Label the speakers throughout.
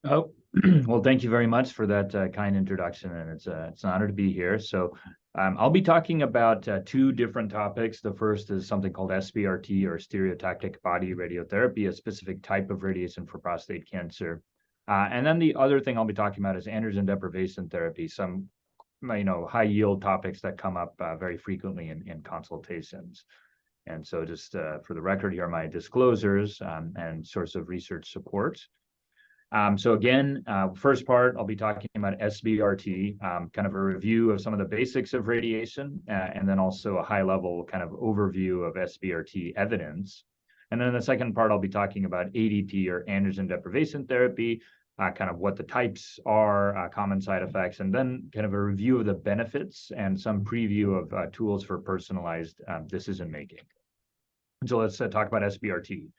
Speaker 1: Oh, well, thank you very much for that kind introduction, and it's an honor to be here. So, I'll be talking about two different topics. The first is something called SBRT, or stereotactic body radiotherapy, a specific type of radiation for prostate cancer. And then the other thing I'll be talking about is androgen deprivation therapy, some high yield topics that come up very frequently in consultations. And so, just for the record, here are my disclosures and source of research support. So again, first part, I'll be talking about SBRT, kind of a review of some of the basics of radiation, and then also a high-level kind of overview of SBRT evidence. And then in the second part, I'll be talking about ADT, or androgen deprivation therapy, kind of what the types are, common side effects, and then kind of a review of the benefits and some preview of tools for personalized decision-making. So let's talk about SBRT.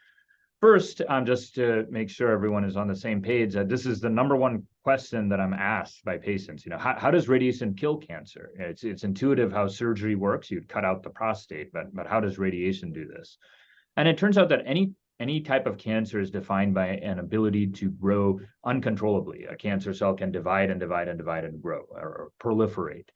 Speaker 1: First, just to make sure everyone is on the same page, this is the number one question that I'm asked by patients. How does radiation kill cancer? It's intuitive how surgery works. You'd cut out the prostate, but how does radiation do this? And it turns out that any type of cancer is defined by an ability to grow uncontrollably. A cancer cell can divide and divide and divide and grow or proliferate.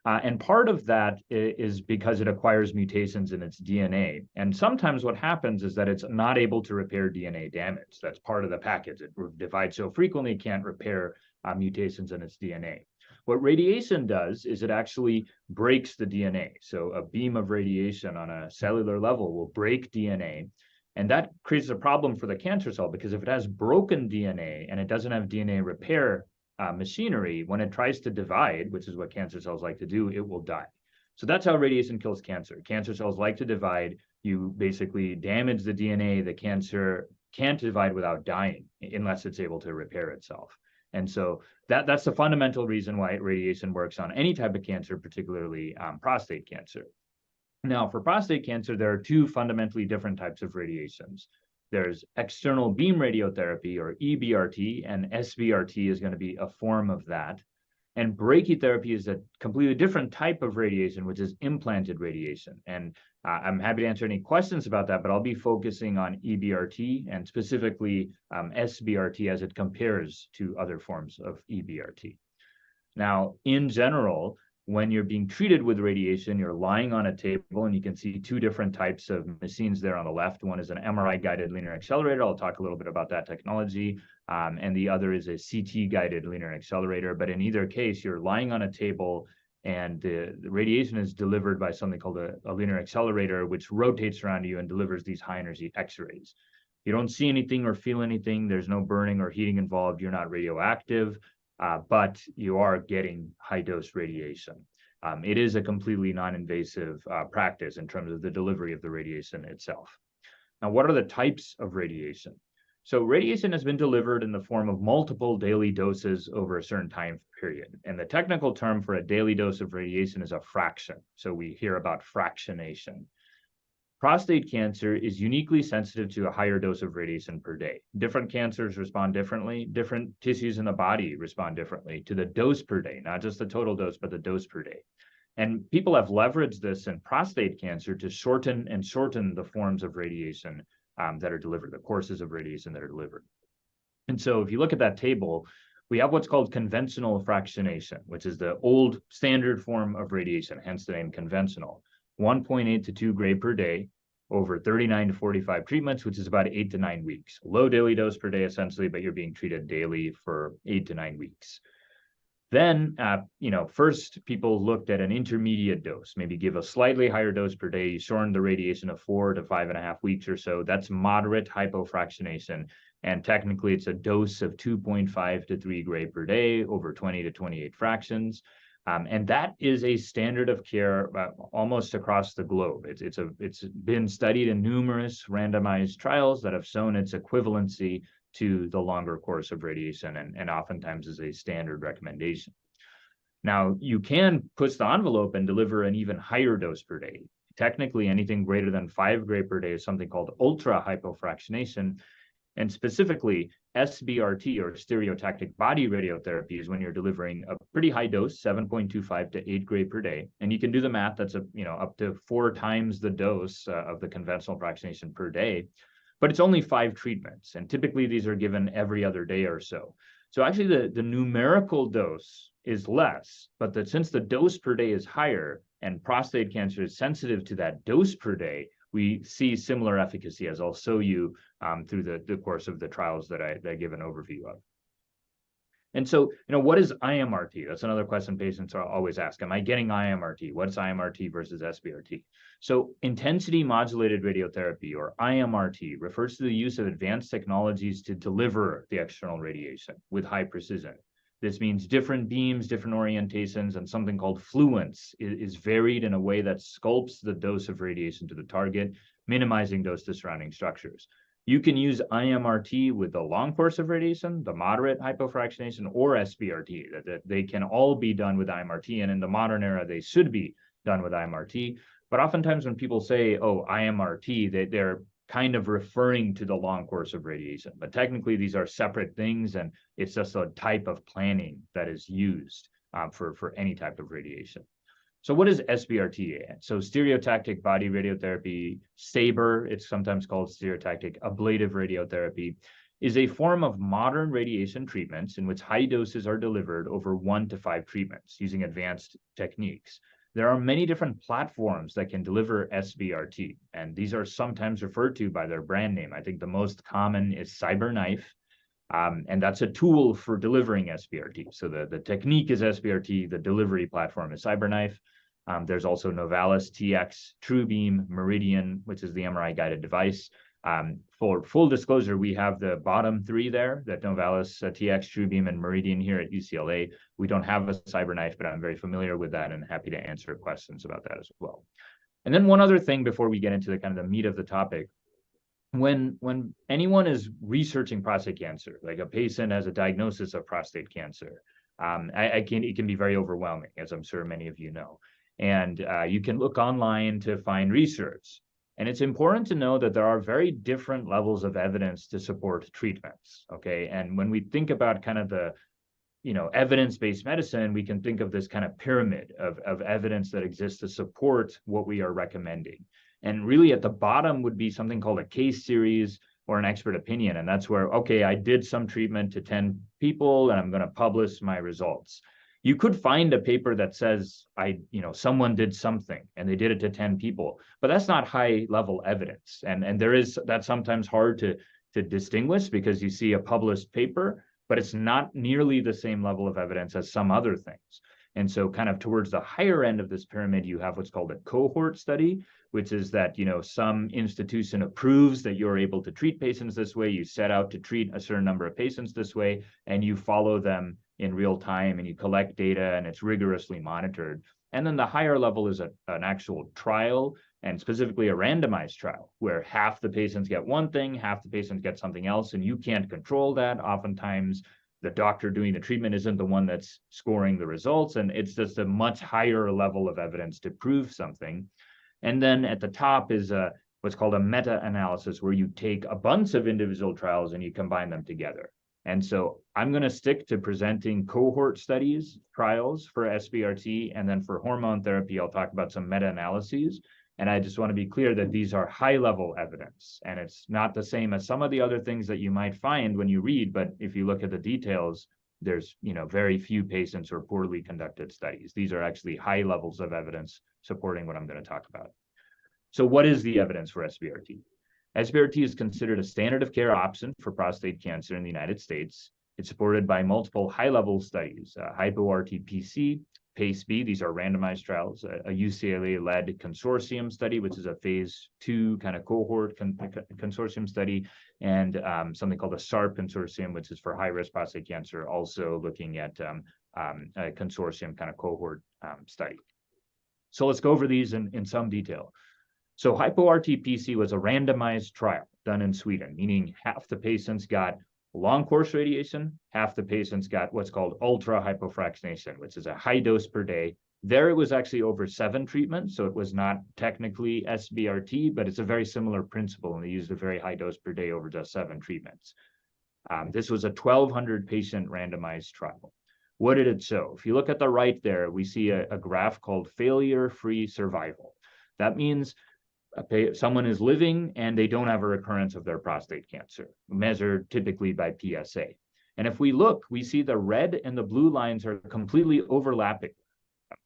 Speaker 1: And part of that is because it acquires mutations in its DNA. And sometimes what happens is that it's not able to repair DNA damage. That's part of the package. It divides so frequently, it can't repair mutations in its DNA. What radiation does is it actually breaks the DNA. So a beam of radiation on a cellular level will break DNA. And that creates a problem for the cancer cell, because if it has broken DNA and it doesn't have DNA repair machinery, when it tries to divide, which is what cancer cells like to do, it will die. So that's how radiation kills cancer. Cancer cells like to divide. You basically damage the DNA. The cancer can't divide without dying unless it's able to repair itself. And so that's the fundamental reason why radiation works on any type of cancer, particularly prostate cancer. Now, for prostate cancer, there are two fundamentally different types of radiations. There's external beam radiotherapy, or EBRT, and SBRT is going to be a form of that. And brachytherapy is a completely different type of radiation, which is implanted radiation. And I'm happy to answer any questions about that, but I'll be focusing on EBRT and specifically SBRT as it compares to other forms of EBRT. Now, in general, when you're being treated with radiation, you're lying on a table, and you can see two different types of machines there on the left. One is an MRI-guided linear accelerator. I'll talk a little bit about that technology. And the other is a CT-guided linear accelerator. But in either case, you're lying on a table, and the radiation is delivered by something called a linear accelerator, which rotates around you and delivers these high-energy X-rays. You don't see anything or feel anything. There's no burning or heating involved. You're not radioactive. But you are getting high-dose radiation. It is a completely non-invasive practice in terms of the delivery of the radiation itself. Now, what are the types of radiation? So radiation has been delivered in the form of multiple daily doses over a certain time period. And the technical term for a daily dose of radiation is a fraction. So we hear about fractionation. Prostate cancer is uniquely sensitive to a higher dose of radiation per day. Different cancers respond differently. Different tissues in the body respond differently to the dose per day, not just the total dose, but the dose per day. And people have leveraged this in prostate cancer to shorten the forms of radiation that are delivered, the courses of radiation that are delivered. And so if you look at that table, we have what's called conventional fractionation, which is the old standard form of radiation, hence the name conventional. 1.8 to 2 gray per day over 39 to 45 treatments, which is about 8 to 9 weeks. Low daily dose per day, essentially, but you're being treated daily for 8 to 9 weeks. Then, first people looked at an intermediate dose, maybe give a slightly higher dose per day, shorten the radiation of 4 to 5.5 weeks or so. That's moderate hypofractionation. And technically, it's a dose of 2.5 to 3 gray per day over 20 to 28 fractions. And that is a standard of care almost across the globe. It's been studied in numerous randomized trials that have shown its equivalency to the longer course of radiation, and oftentimes is a standard recommendation. Now, you can push the envelope and deliver an even higher dose per day. Technically, anything greater than 5 gray per day is something called ultra hypofractionation. And specifically, SBRT, or stereotactic body radiotherapy, is when you're delivering a pretty high dose, 7.25 to 8 gray per day. And you can do the math, that's up to 4 times the dose of the conventional fractionation per day. but it's only 5 treatments. And typically these are given every other day or so. So actually the numerical dose is less, but since the dose per day is higher and prostate cancer is sensitive to that dose per day, we see similar efficacy, as I'll show you through the course of the trials that I give an overview of. And so, what is IMRT? That's another question patients are always ask. Am I getting IMRT? What's IMRT versus SBRT? So intensity modulated radiotherapy, or IMRT, refers to the use of advanced technologies to deliver the external radiation with high precision. This means different beams, different orientations, and something called fluence is varied in a way that sculpts the dose of radiation to the target, minimizing dose to surrounding structures. You can use IMRT with the long course of radiation, the moderate hypofractionation, or SBRT. That they can all be done with IMRT, and in the modern era, they should be done with IMRT. But oftentimes when people say, oh, IMRT, they're kind of referring to the long course of radiation. But technically, these are separate things, and it's just a type of planning that is used for any type of radiation. So what is SBRT? So stereotactic body radiotherapy, SABR, it's sometimes called stereotactic ablative radiotherapy, is a form of modern radiation treatments in which high doses are delivered over 1 to 5 treatments using advanced techniques. There are many different platforms that can deliver SBRT, and these are sometimes referred to by their brand name. I think the most common is CyberKnife, and that's a tool for delivering SBRT. So the technique is SBRT, the delivery platform is CyberKnife. There's also Novalis TX, TrueBeam, Meridian, which is the MRI guided device. For full disclosure, we have the bottom 3 there, that Novalis TX, TrueBeam, and Meridian here at UCLA. We don't have a CyberKnife, but I'm very familiar with that and happy to answer questions about that as well. And then one other thing before we get into the kind of the meat of the topic. When anyone is researching prostate cancer, like a patient has a diagnosis of prostate cancer, it can be very overwhelming, as I'm sure many of you know. And you can look online to find research. And it's important to know that there are very different levels of evidence to support treatments, okay? And when we think about kind of the, evidence-based medicine, we can think of this kind of pyramid of evidence that exists to support what we are recommending. And really at the bottom would be something called a case series or an expert opinion. And that's where, okay, I did some treatment to 10 people and I'm going to publish my results. You could find a paper that says someone did something and they did it to 10 people, but that's not high level evidence. And that's sometimes hard to distinguish because you see a published paper, but it's not nearly the same level of evidence as some other things. And so kind of towards the higher end of this pyramid, you have what's called a cohort study, which is that, some institution approves that you're able to treat patients this way. You set out to treat a certain number of patients this way, and you follow them in real time and you collect data and it's rigorously monitored. And then the higher level is an actual trial, and specifically a randomized trial where half the patients get one thing, half the patients get something else, and you can't control that. Oftentimes the doctor doing the treatment isn't the one that's scoring the results, and it's just a much higher level of evidence to prove something. And then at the top is what's called a meta-analysis, where you take a bunch of individual trials and you combine them together. And so I'm going to stick to presenting cohort studies, trials for SBRT, and then for hormone therapy, I'll talk about some meta-analyses. And I just want to be clear that these are high-level evidence, and it's not the same as some of the other things that you might find when you read. But if you look at the details, there's very few patients or poorly conducted studies. These are actually high levels of evidence supporting what I'm going to talk about. So what is the evidence for SBRT? SBRT is considered a standard of care option for prostate cancer in the United States. It's supported by multiple high-level studies, HypoRT-PC, PACE-B, these are randomized trials, a UCLA-led consortium study, which is a phase 2 kind of cohort consortium study, and something called a SARP consortium, which is for high-risk prostate cancer, also looking at a consortium kind of cohort study. So let's go over these in some detail. So HypoRT-PC was a randomized trial done in Sweden, meaning half the patients got long course radiation, half the patients got what's called ultra hypofractionation, which is a high dose per day. There it was actually over 7 treatments, so it was not technically SBRT, but it's a very similar principle, and they used a very high dose per day over just 7 treatments. This was a 1,200 patient randomized trial. What did it show? If you look at the right there, we see a graph called failure-free survival. That means someone is living and they don't have a recurrence of their prostate cancer, measured typically by PSA. And if we look, we see the red and the blue lines are completely overlapping.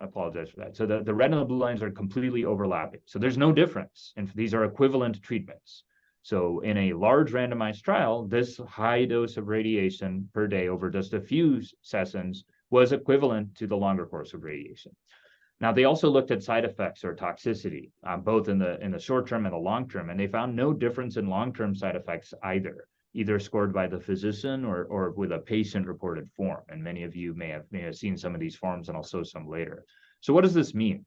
Speaker 1: I apologize for that. So the red and the blue lines are completely overlapping. So there's no difference, and these are equivalent treatments. So in a large randomized trial, this high dose of radiation per day over just a few sessions was equivalent to the longer course of radiation. Now, they also looked at side effects or toxicity, both in the short term and the long term, and they found no difference in long-term side effects either scored by the physician or with a patient-reported form. And many of you may have seen some of these forms, and I'll show some later. So what does this mean?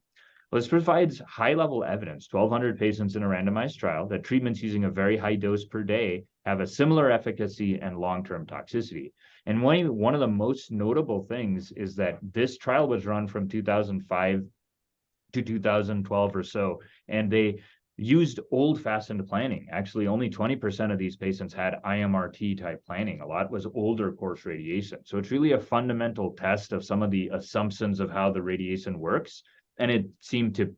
Speaker 1: Well, this provides high-level evidence, 1,200 patients in a randomized trial, that treatments using a very high dose per day have a similar efficacy and long-term toxicity. And one of the most notable things is that this trial was run from 2005 to 2012 or so, and they used old-fashioned planning. Actually, only 20% of these patients had IMRT-type planning. A lot was older course radiation. So it's really a fundamental test of some of the assumptions of how the radiation works, and it seemed to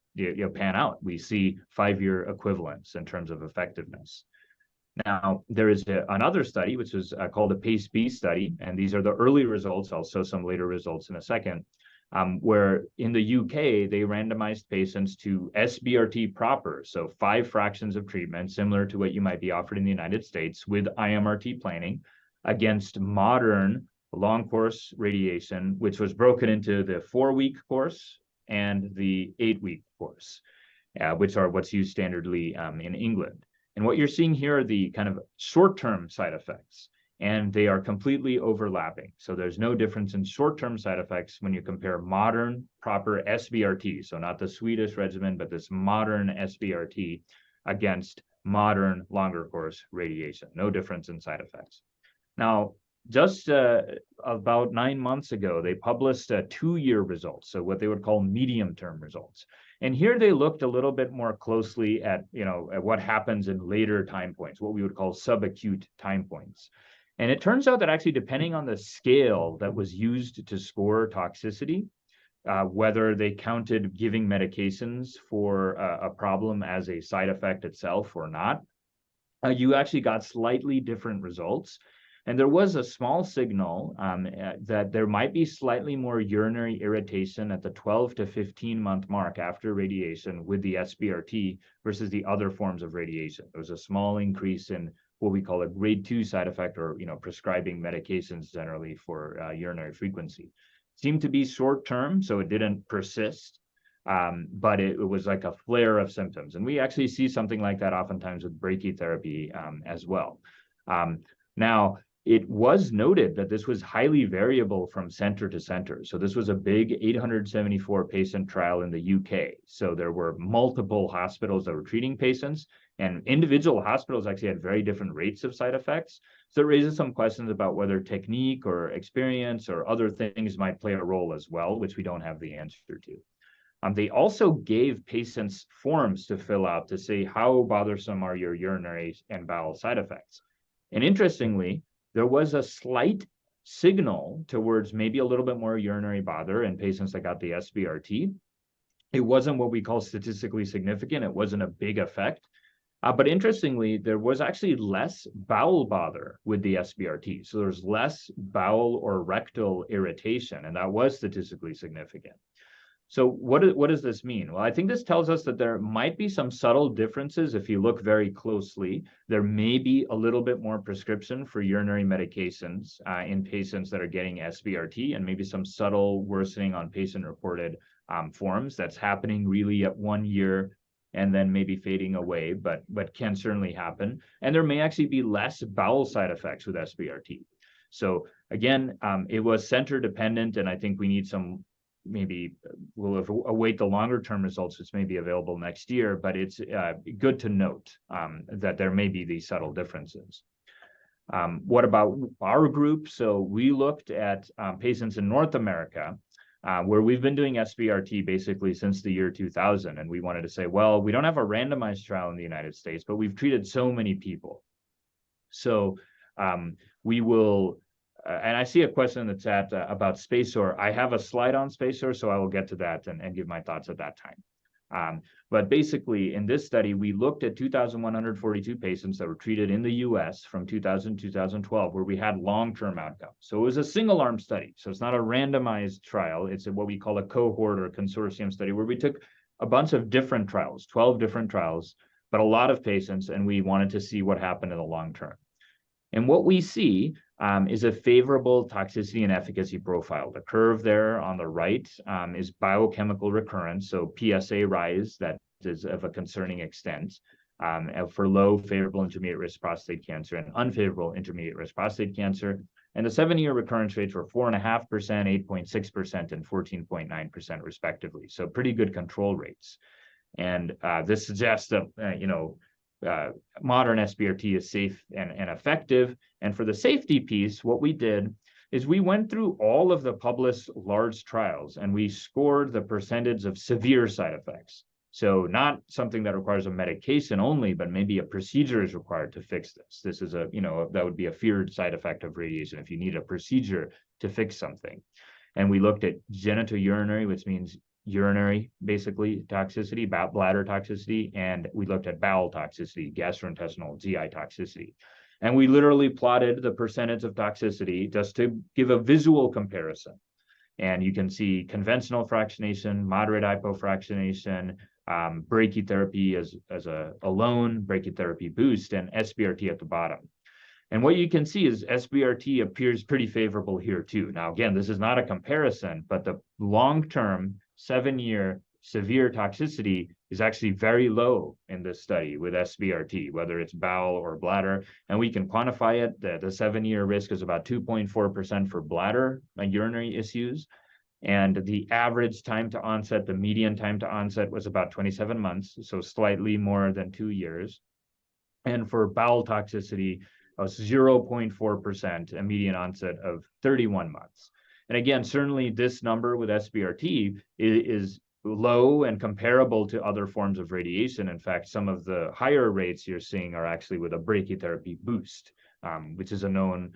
Speaker 1: pan out. We see 5-year equivalence in terms of effectiveness. Now, there is another study, which was called a PACE-B study, and these are the early results. I'll show some later results in a second, where in the UK, they randomized patients to SBRT proper, so 5 fractions of treatment, similar to what you might be offered in the United States with IMRT planning, against modern long course radiation, which was broken into the 4-week course and the 8-week course, which are what's used standardly in England. And what you're seeing here are the kind of short-term side effects, and they are completely overlapping. So there's no difference in short-term side effects when you compare modern, proper SBRT, so not the Swedish regimen, but this modern SBRT against modern longer course radiation. No difference in side effects. Now, just about 9 months ago, they published 2-year results, so what they would call medium-term results. And here they looked a little bit more closely at what happens in later time points, what we would call subacute time points. And it turns out that actually, depending on the scale that was used to score toxicity, whether they counted giving medications for a problem as a side effect itself or not, you actually got slightly different results. And there was a small signal that there might be slightly more urinary irritation at the 12 to 15-month mark after radiation with the SBRT versus the other forms of radiation. There was a small increase in what we call a grade 2 side effect, or prescribing medications generally for urinary frequency. Seemed to be short term, so it didn't persist, but it was like a flare of symptoms. And we actually see something like that oftentimes with brachytherapy as well. Now, it was noted that this was highly variable from center to center. So this was a big 874 patient trial in the UK. So there were multiple hospitals that were treating patients, and individual hospitals actually had very different rates of side effects. So it raises some questions about whether technique or experience or other things might play a role as well, which we don't have the answer to. They also gave patients forms to fill out to say how bothersome are your urinary and bowel side effects. And interestingly, there was a slight signal towards maybe a little bit more urinary bother in patients that got the SBRT. It wasn't what we call statistically significant. It wasn't a big effect. But interestingly, there was actually less bowel bother with the SBRT. So there's less bowel or rectal irritation, and that was statistically significant. So what does this mean? Well, I think this tells us that there might be some subtle differences. If you look very closely, there may be a little bit more prescription for urinary medications in patients that are getting SBRT, and maybe some subtle worsening on patient-reported forms that's happening really at 1 year and then maybe fading away, but can certainly happen. And there may actually be less bowel side effects with SBRT. So again, it was center dependent, and I think we need some, maybe we'll await the longer term results, which may be available next year, but it's good to note that there may be these subtle differences. What about our group? So we looked at patients in North America, where we've been doing SBRT basically since the year 2000. And we wanted to say, well, we don't have a randomized trial in the United States, but we've treated so many people. So we will, and I see a question in the chat about SpaceOAR. I have a slide on SpaceOAR, so I will get to that and give my thoughts at that time. But basically, in this study, we looked at 2,142 patients that were treated in the US from 2000 to 2012, where we had long-term outcomes. So it was a single-arm study. So it's not a randomized trial. It's what we call a cohort or consortium study, where we took a bunch of different trials, 12 different trials, but a lot of patients, and we wanted to see what happened in the long term. And what we see is a favorable toxicity and efficacy profile. The curve there on the right is biochemical recurrence, so PSA rise that is of a concerning extent for low favorable intermediate risk prostate cancer and unfavorable intermediate risk prostate cancer. And the 7-year recurrence rates were 4.5%, 8.6%, and 14.9% respectively. So pretty good control rates. And this suggests that, modern SBRT is safe and effective. And for the safety piece, what we did is we went through all of the published large trials and we scored the percentage of severe side effects. So not something that requires a medication only, but maybe a procedure is required to fix this. This is that would be a feared side effect of radiation if you need a procedure to fix something. And we looked at genitourinary, which means urinary, basically, toxicity, bladder toxicity, and we looked at bowel toxicity, gastrointestinal, GI toxicity. And we literally plotted the percentage of toxicity just to give a visual comparison. And you can see conventional fractionation, moderate hypofractionation, brachytherapy as a alone, brachytherapy boost, and SBRT at the bottom. And what you can see is SBRT appears pretty favorable here too. Now, again, this is not a comparison, but the long-term 7-year severe toxicity is actually very low in this study with SBRT, whether it's bowel or bladder. And we can quantify it. The 7-year risk is about 2.4% for bladder and urinary issues. And the average time to onset, the median time to onset was about 27 months, so slightly more than 2 years. And for bowel toxicity, 0.4%, a median onset of 31 months. And again, certainly this number with SBRT is low and comparable to other forms of radiation. In fact, some of the higher rates you're seeing are actually with a brachytherapy boost, which is a known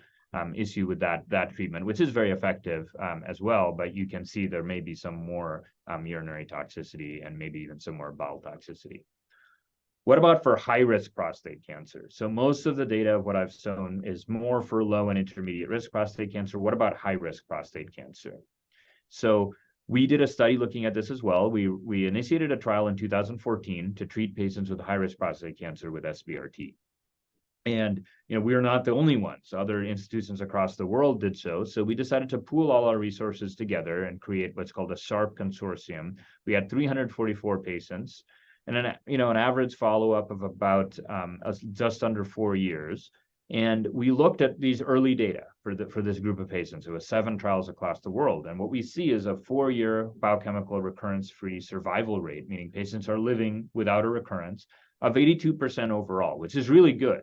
Speaker 1: issue with that treatment, which is very effective as well. But you can see there may be some more urinary toxicity and maybe even some more bowel toxicity. What about for high-risk prostate cancer? So most of the data of what I've shown is more for low and intermediate risk prostate cancer. What about high-risk prostate cancer? So we did a study looking at this as well. We initiated a trial in 2014 to treat patients with high-risk prostate cancer with SBRT. And we are not the only ones. Other institutions across the world did so. So we decided to pool all our resources together and create what's called a SHARP consortium. We had 344 patients. And an average follow-up of about just under 4 years. And we looked at these early data for this group of patients. It was 7 trials across the world. And what we see is a 4-year biochemical recurrence-free survival rate, meaning patients are living without a recurrence, of 82% overall, which is really good.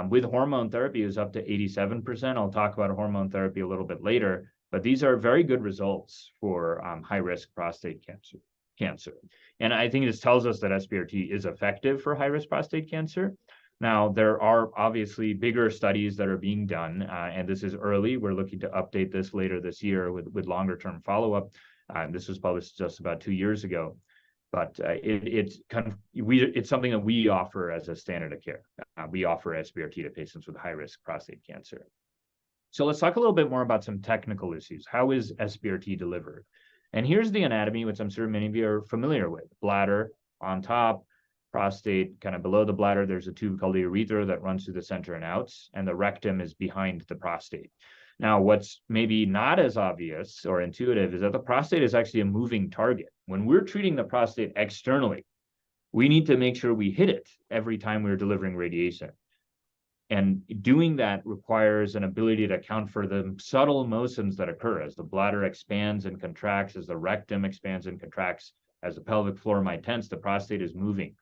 Speaker 1: With hormone therapy, it was up to 87%. I'll talk about hormone therapy a little bit later. But these are very good results for high-risk prostate cancer. And I think this tells us that SBRT is effective for high-risk prostate cancer. Now, there are obviously bigger studies that are being done, and this is early. We're looking to update this later this year with longer-term follow-up. This was published just about 2 years ago, but it's something that we offer as a standard of care. We offer SBRT to patients with high-risk prostate cancer. So let's talk a little bit more about some technical issues. How is SBRT delivered? And here's the anatomy, which I'm sure many of you are familiar with. Bladder on top, prostate kind of below the bladder. There's a tube called the urethra that runs through the center and out, and the rectum is behind the prostate. Now, what's maybe not as obvious or intuitive is that the prostate is actually a moving target. When we're treating the prostate externally, we need to make sure we hit it every time we're delivering radiation. And doing that requires an ability to account for the subtle motions that occur as the bladder expands and contracts, as the rectum expands and contracts, as the pelvic floor might tense, the prostate is moving.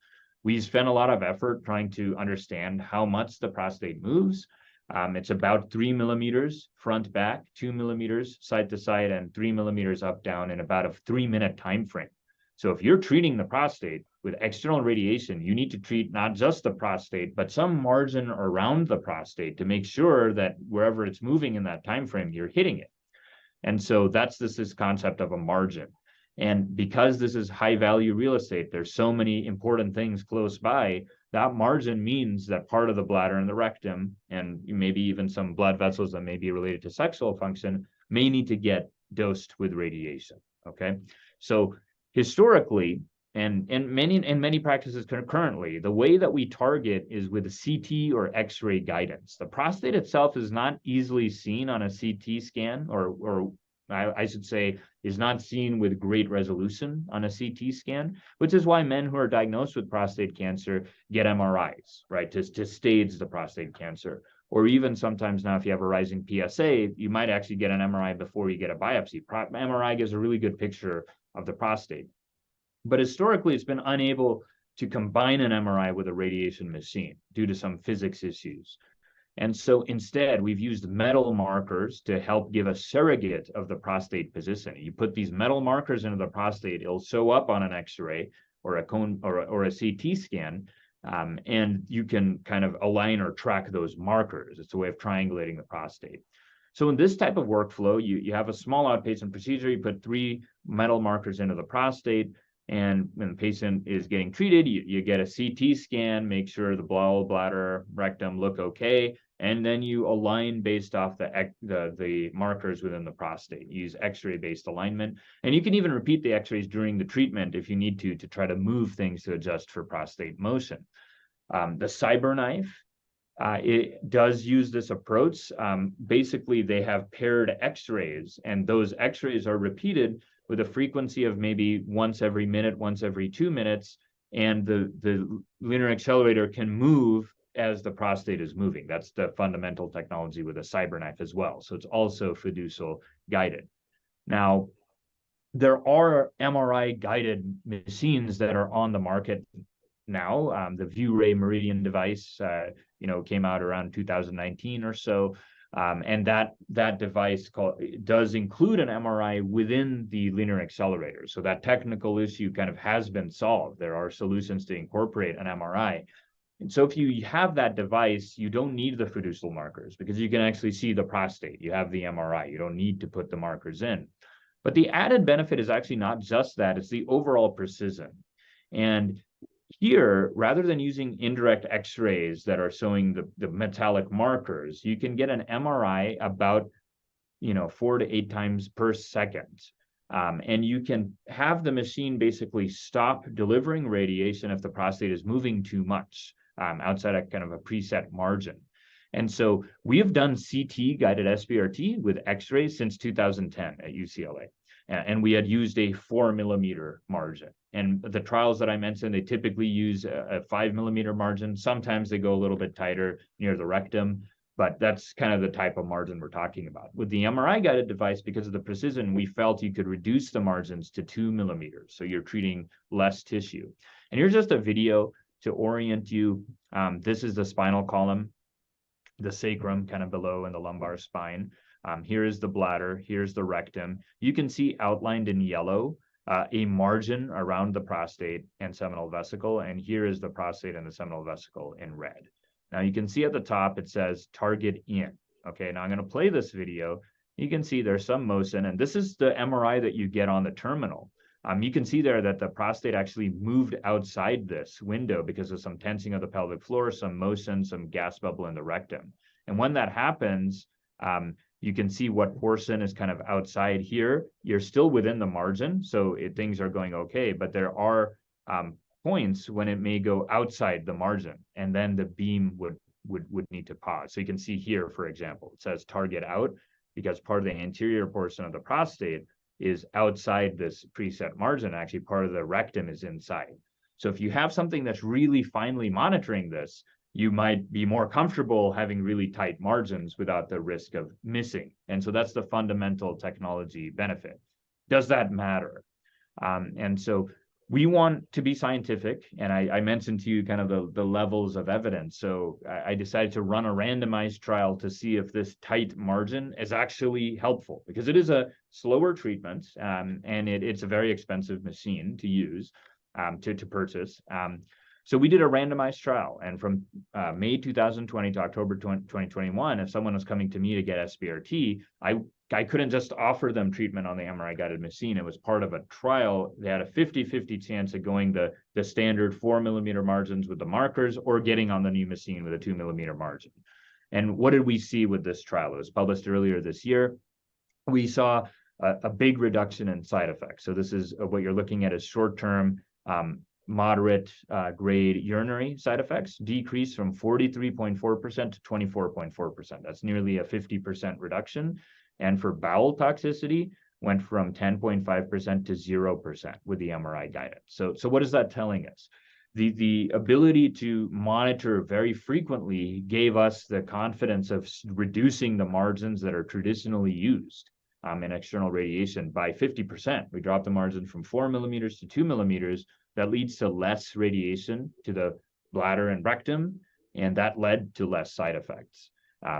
Speaker 1: We spend a lot of effort trying to understand how much the prostate moves. It's about 3 millimeters front back, 2 millimeters side to side, and 3 millimeters up down in about a 3-minute time frame. So if you're treating the prostate with external radiation, you need to treat not just the prostate, but some margin around the prostate to make sure that wherever it's moving in that time frame, you're hitting it. And so that's this concept of a margin. And because this is high value real estate, there's so many important things close by. That margin means that part of the bladder and the rectum, and maybe even some blood vessels that may be related to sexual function, may need to get dosed with radiation. Okay. So historically, and in many practices currently, the way that we target is with a CT or X-ray guidance. The prostate itself is not easily seen on a CT scan, or I should say, is not seen with great resolution on a CT scan, which is why men who are diagnosed with prostate cancer get MRIs, right, to stage the prostate cancer. Or even sometimes now, if you have a rising PSA, you might actually get an MRI before you get a biopsy. MRI gives a really good picture of the prostate. But historically, it's been unable to combine an MRI with a radiation machine due to some physics issues. And so instead, we've used metal markers to help give a surrogate of the prostate position. You put these metal markers into the prostate, it'll show up on an X-ray or a cone or a CT scan, and you can kind of align or track those markers. It's a way of triangulating the prostate. So in this type of workflow, you have a small outpatient procedure. You put 3 metal markers into the prostate. And when the patient is getting treated, you get a CT scan, make sure the bowel, bladder, rectum look okay, and then you align based off the markers within the prostate. You use X-ray based alignment, and you can even repeat the X-rays during the treatment if you need to try to move things to adjust for prostate motion. The CyberKnife, it does use this approach. Basically, they have paired X-rays, and those X-rays are repeated with a frequency of maybe once every minute, once every 2 minutes, and the linear accelerator can move as the prostate is moving. That's the fundamental technology with a CyberKnife as well. So it's also fiducial guided. Now, there are MRI guided machines that are on the market now. The ViewRay Meridian device, came out around 2019 or so. And that device does include an MRI within the linear accelerator. So that technical issue kind of has been solved. There are solutions to incorporate an MRI. And so if you have that device, you don't need the fiducial markers because you can actually see the prostate. You have the MRI. You don't need to put the markers in. But the added benefit is actually not just that, it's the overall precision. And here, rather than using indirect X-rays that are showing the metallic markers, you can get an MRI about 4 to 8 times per second. And you can have the machine basically stop delivering radiation if the prostate is moving too much outside a kind of a preset margin. And so we have done CT guided SBRT with X-rays since 2010 at UCLA. And we had used a 4 millimeter margin. And the trials that I mentioned, they typically use a 5 millimeter margin. Sometimes they go a little bit tighter near the rectum, but that's kind of the type of margin we're talking about. With the MRI guided device, because of the precision, we felt you could reduce the margins to 2 millimeters. So you're treating less tissue. And here's just a video to orient you. This is the spinal column, the sacrum kind of below in the lumbar spine. Here is the bladder, here's the rectum. You can see outlined in yellow a margin around the prostate and seminal vesicle, and here is the prostate and the seminal vesicle in red. Now you can see at the top it says target in. Okay, now I'm going to play this video. You can see there's some motion, and this is the MRI that you get on the terminal. You can see there that the prostate actually moved outside this window because of some tensing of the pelvic floor, some motion, some gas bubble in the rectum. And when that happens, you can see what portion is kind of outside here. You're still within the margin, so things are going okay, but there are points when it may go outside the margin, and then the beam would need to pause. So you can see here, for example, it says target out because part of the anterior portion of the prostate is outside this preset margin. Actually, part of the rectum is inside. So if you have something that's really finely monitoring this, you might be more comfortable having really tight margins without the risk of missing. And so that's the fundamental technology benefit. Does that matter? And so we want to be scientific. And I mentioned to you kind of the levels of evidence. So I decided to run a randomized trial to see if this tight margin is actually helpful, because it is a slower treatment and it's a very expensive machine to use, to purchase. So we did a randomized trial, and from May 2020 to October 2021, if someone was coming to me to get SBRT, I I couldn't just offer them treatment on the MRI-guided machine. It was part of a trial. They had a 50-50 chance of going the standard 4 mm margins with the markers or getting on the new machine with a 2 mm margin. And what did we see with this trial? It was published earlier this year. We saw a big reduction in side effects. So this is what you're looking at as short-term, moderate grade urinary side effects decreased from 43.4% to 24.4%. That's nearly a 50% reduction. And for bowel toxicity, went from 10.5% to 0% with the MRI guidance. So what is that telling us? The ability to monitor very frequently gave us the confidence of reducing the margins that are traditionally used in external radiation by 50%. We dropped the margin from 4 mm to 2 mm. That leads to less radiation to the bladder and rectum, and that led to less side effects.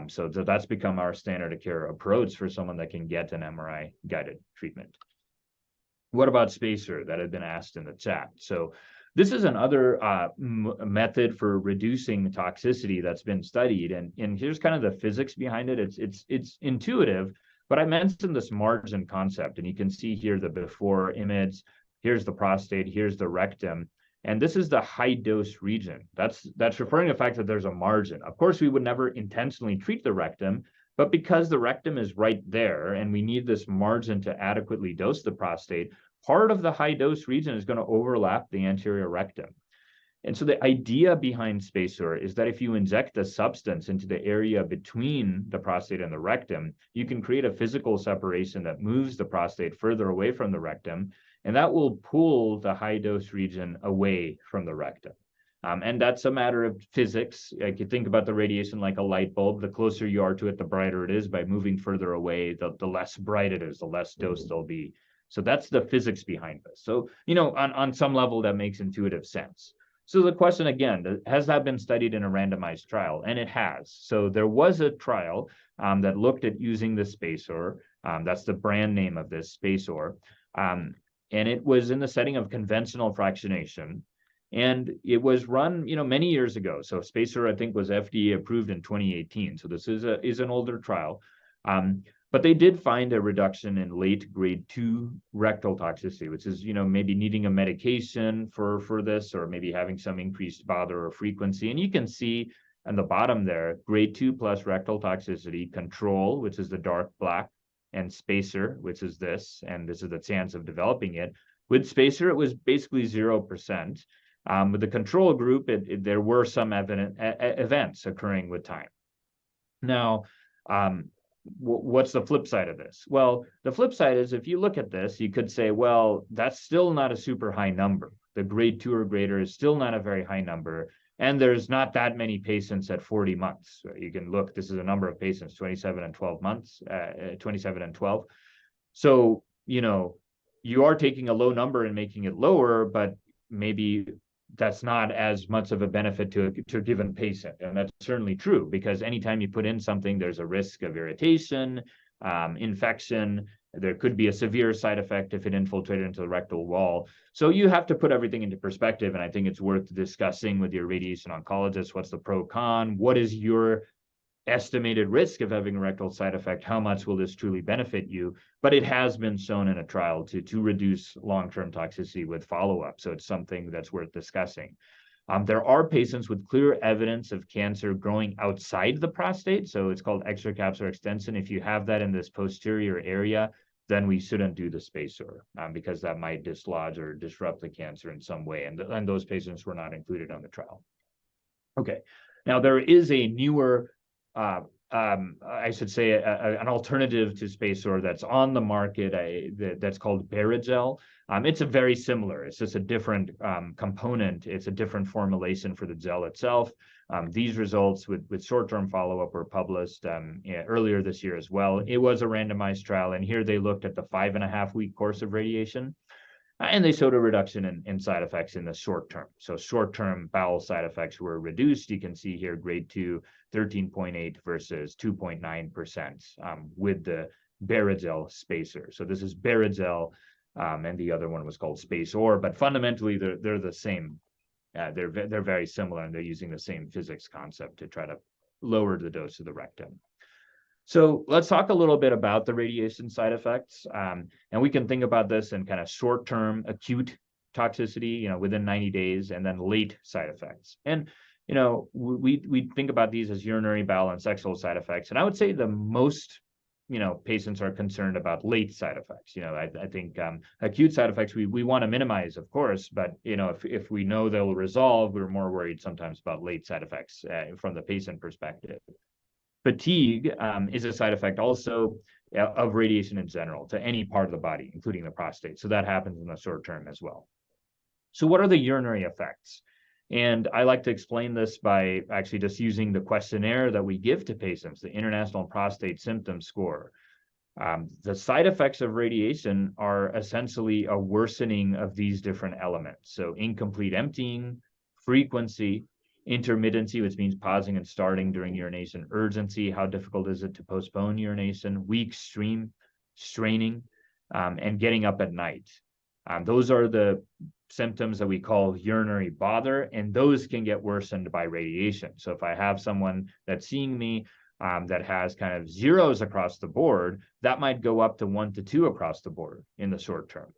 Speaker 1: So that's become our standard of care approach for someone that can get an MRI guided treatment. What about spacer? That had been asked in the chat. So this is another method for reducing toxicity that's been studied, and here's kind of the physics behind it. It's intuitive, but I mentioned this margin concept, and you can see here the before image. Here's the prostate. Here's the rectum. And this is the high dose region. That's referring to the fact that there's a margin. Of course, we would never intentionally treat the rectum, but because the rectum is right there and we need this margin to adequately dose the prostate, part of the high dose region is going to overlap the anterior rectum. And so the idea behind spacer is that if you inject the substance into the area between the prostate and the rectum, you can create a physical separation that moves the prostate further away from the rectum, and that will pull the high dose region away from the rectum. And that's a matter of physics. Like you think about the radiation like a light bulb, the closer you are to it, the brighter it is. By moving further away, the less bright it is, the less dose there'll be. So that's the physics behind this. So, on some level, that makes intuitive sense. So the question again, has that been studied in a randomized trial? And it has. So there was a trial that looked at using the spacer. That's the brand name of this, spacer. And it was in the setting of conventional fractionation. And it was run, many years ago. So spacer, I think, was FDA approved in 2018. So this is an older trial. But they did find a reduction in late grade 2 rectal toxicity, which is, maybe needing a medication for this, or maybe having some increased bother or frequency. And you can see on the bottom there, grade 2 plus rectal toxicity, control, which is the dark black, and spacer, which is this, and this is the chance of developing it. With spacer, it was basically 0%. With the control group, there were some events occurring with time. Now, what's the flip side of this? Well, the flip side is if you look at this, you could say, well, that's still not a super high number. The grade 2 or greater is still not a very high number. And there's not that many patients at 40 months. You can look, this is a number of patients, 27 and 12 months, 27 and 12. So, you are taking a low number and making it lower, but maybe that's not as much of a benefit to a given patient. And that's certainly true, because anytime you put in something, there's a risk of irritation, infection. There could be a severe side effect if it infiltrated into the rectal wall. So you have to put everything into perspective. And I think it's worth discussing with your radiation oncologist. What's the pro con? What is your estimated risk of having a rectal side effect? How much will this truly benefit you? But it has been shown in a trial to reduce long-term toxicity with follow-up. So it's something that's worth discussing. There are patients with clear evidence of cancer growing outside the prostate. So it's called extracapsular extension. If you have that in this posterior area, then we shouldn't do the spacer because that might dislodge or disrupt the cancer in some way. And those patients were not included on the trial. Okay. Now, there is a newer, I should say, an alternative to spacer that's on the market that's called Barrigel. It's a very similar. It's just a different component. It's a different formulation for the gel itself. These results with short-term follow-up were published earlier this year as well. It was a randomized trial, and here they looked at the 5.5-week course of radiation, and they showed a reduction in side effects in the short term. So short-term bowel side effects were reduced. You can see here grade 2, 13.8 versus 2.9% with the Barrigel spacer. So this is Barrigel, and the other one was called spacer, but fundamentally they're the same. They're very similar, and they're using the same physics concept to try to lower the dose of the rectum. So let's talk a little bit about the radiation side effects. And we can think about this in kind of short-term acute toxicity, within 90 days, and then late side effects. And, we think about these as urinary, bowel, and sexual side effects. And I would say the most, patients are concerned about late side effects. I think acute side effects we want to minimize, of course, but, if we know they'll resolve, we're more worried sometimes about late side effects from the patient perspective. Fatigue is a side effect also of radiation in general to any part of the body, including the prostate. So that happens in the short term as well. So what are the urinary effects? And I like to explain this by actually just using the questionnaire that we give to patients, the International Prostate Symptom Score. The side effects of radiation are essentially a worsening of these different elements. So incomplete emptying, frequency, intermittency, which means pausing and starting during urination, urgency, how difficult is it to postpone urination, weak stream, straining, and getting up at night. Those are the symptoms that we call urinary bother, and those can get worsened by radiation. So if I have someone that's seeing me that has kind of zeros across the board, that might go up to 1 to 2 across the board in the short term.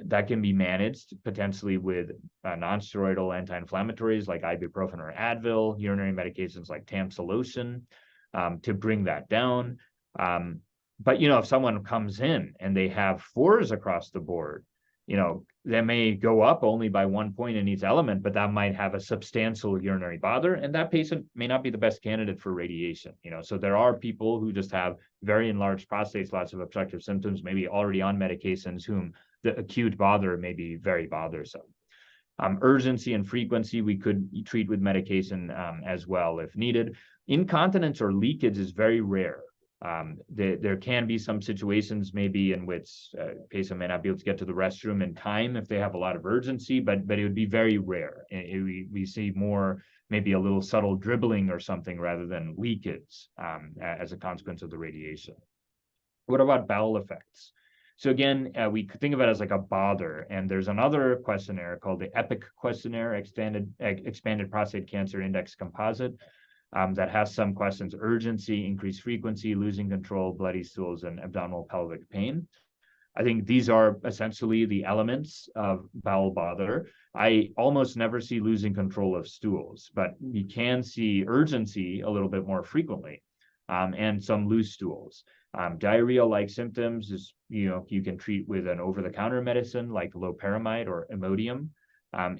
Speaker 1: That can be managed potentially with non-steroidal anti-inflammatories like ibuprofen or Advil, urinary medications like tamsulosin to bring that down. But, if someone comes in and they have 4s across the board, they may go up only by 1 point in each element, but that might have a substantial urinary bother, and that patient may not be the best candidate for radiation. So there are people who just have very enlarged prostates, lots of obstructive symptoms, maybe already on medications, whom the acute bother may be very bothersome. Urgency and frequency we could treat with medication as well if needed. Incontinence or leakage is very rare. There can be some situations maybe in which a patient may not be able to get to the restroom in time if they have a lot of urgency, but it would be very rare. We see more maybe a little subtle dribbling or something rather than leakage as a consequence of the radiation. What about bowel effects? So again, we could think of it as like a bother, and there's another questionnaire called the EPIC questionnaire, Expanded Prostate Cancer Index Composite, that has some questions: urgency, increased frequency, losing control, bloody stools, and abdominal pelvic pain. I think these are essentially the elements of bowel bother. I almost never see losing control of stools, but you can see urgency a little bit more frequently, and some loose stools. Diarrhea-like symptoms is, you can treat with an over-the-counter medicine like loperamide or Imodium.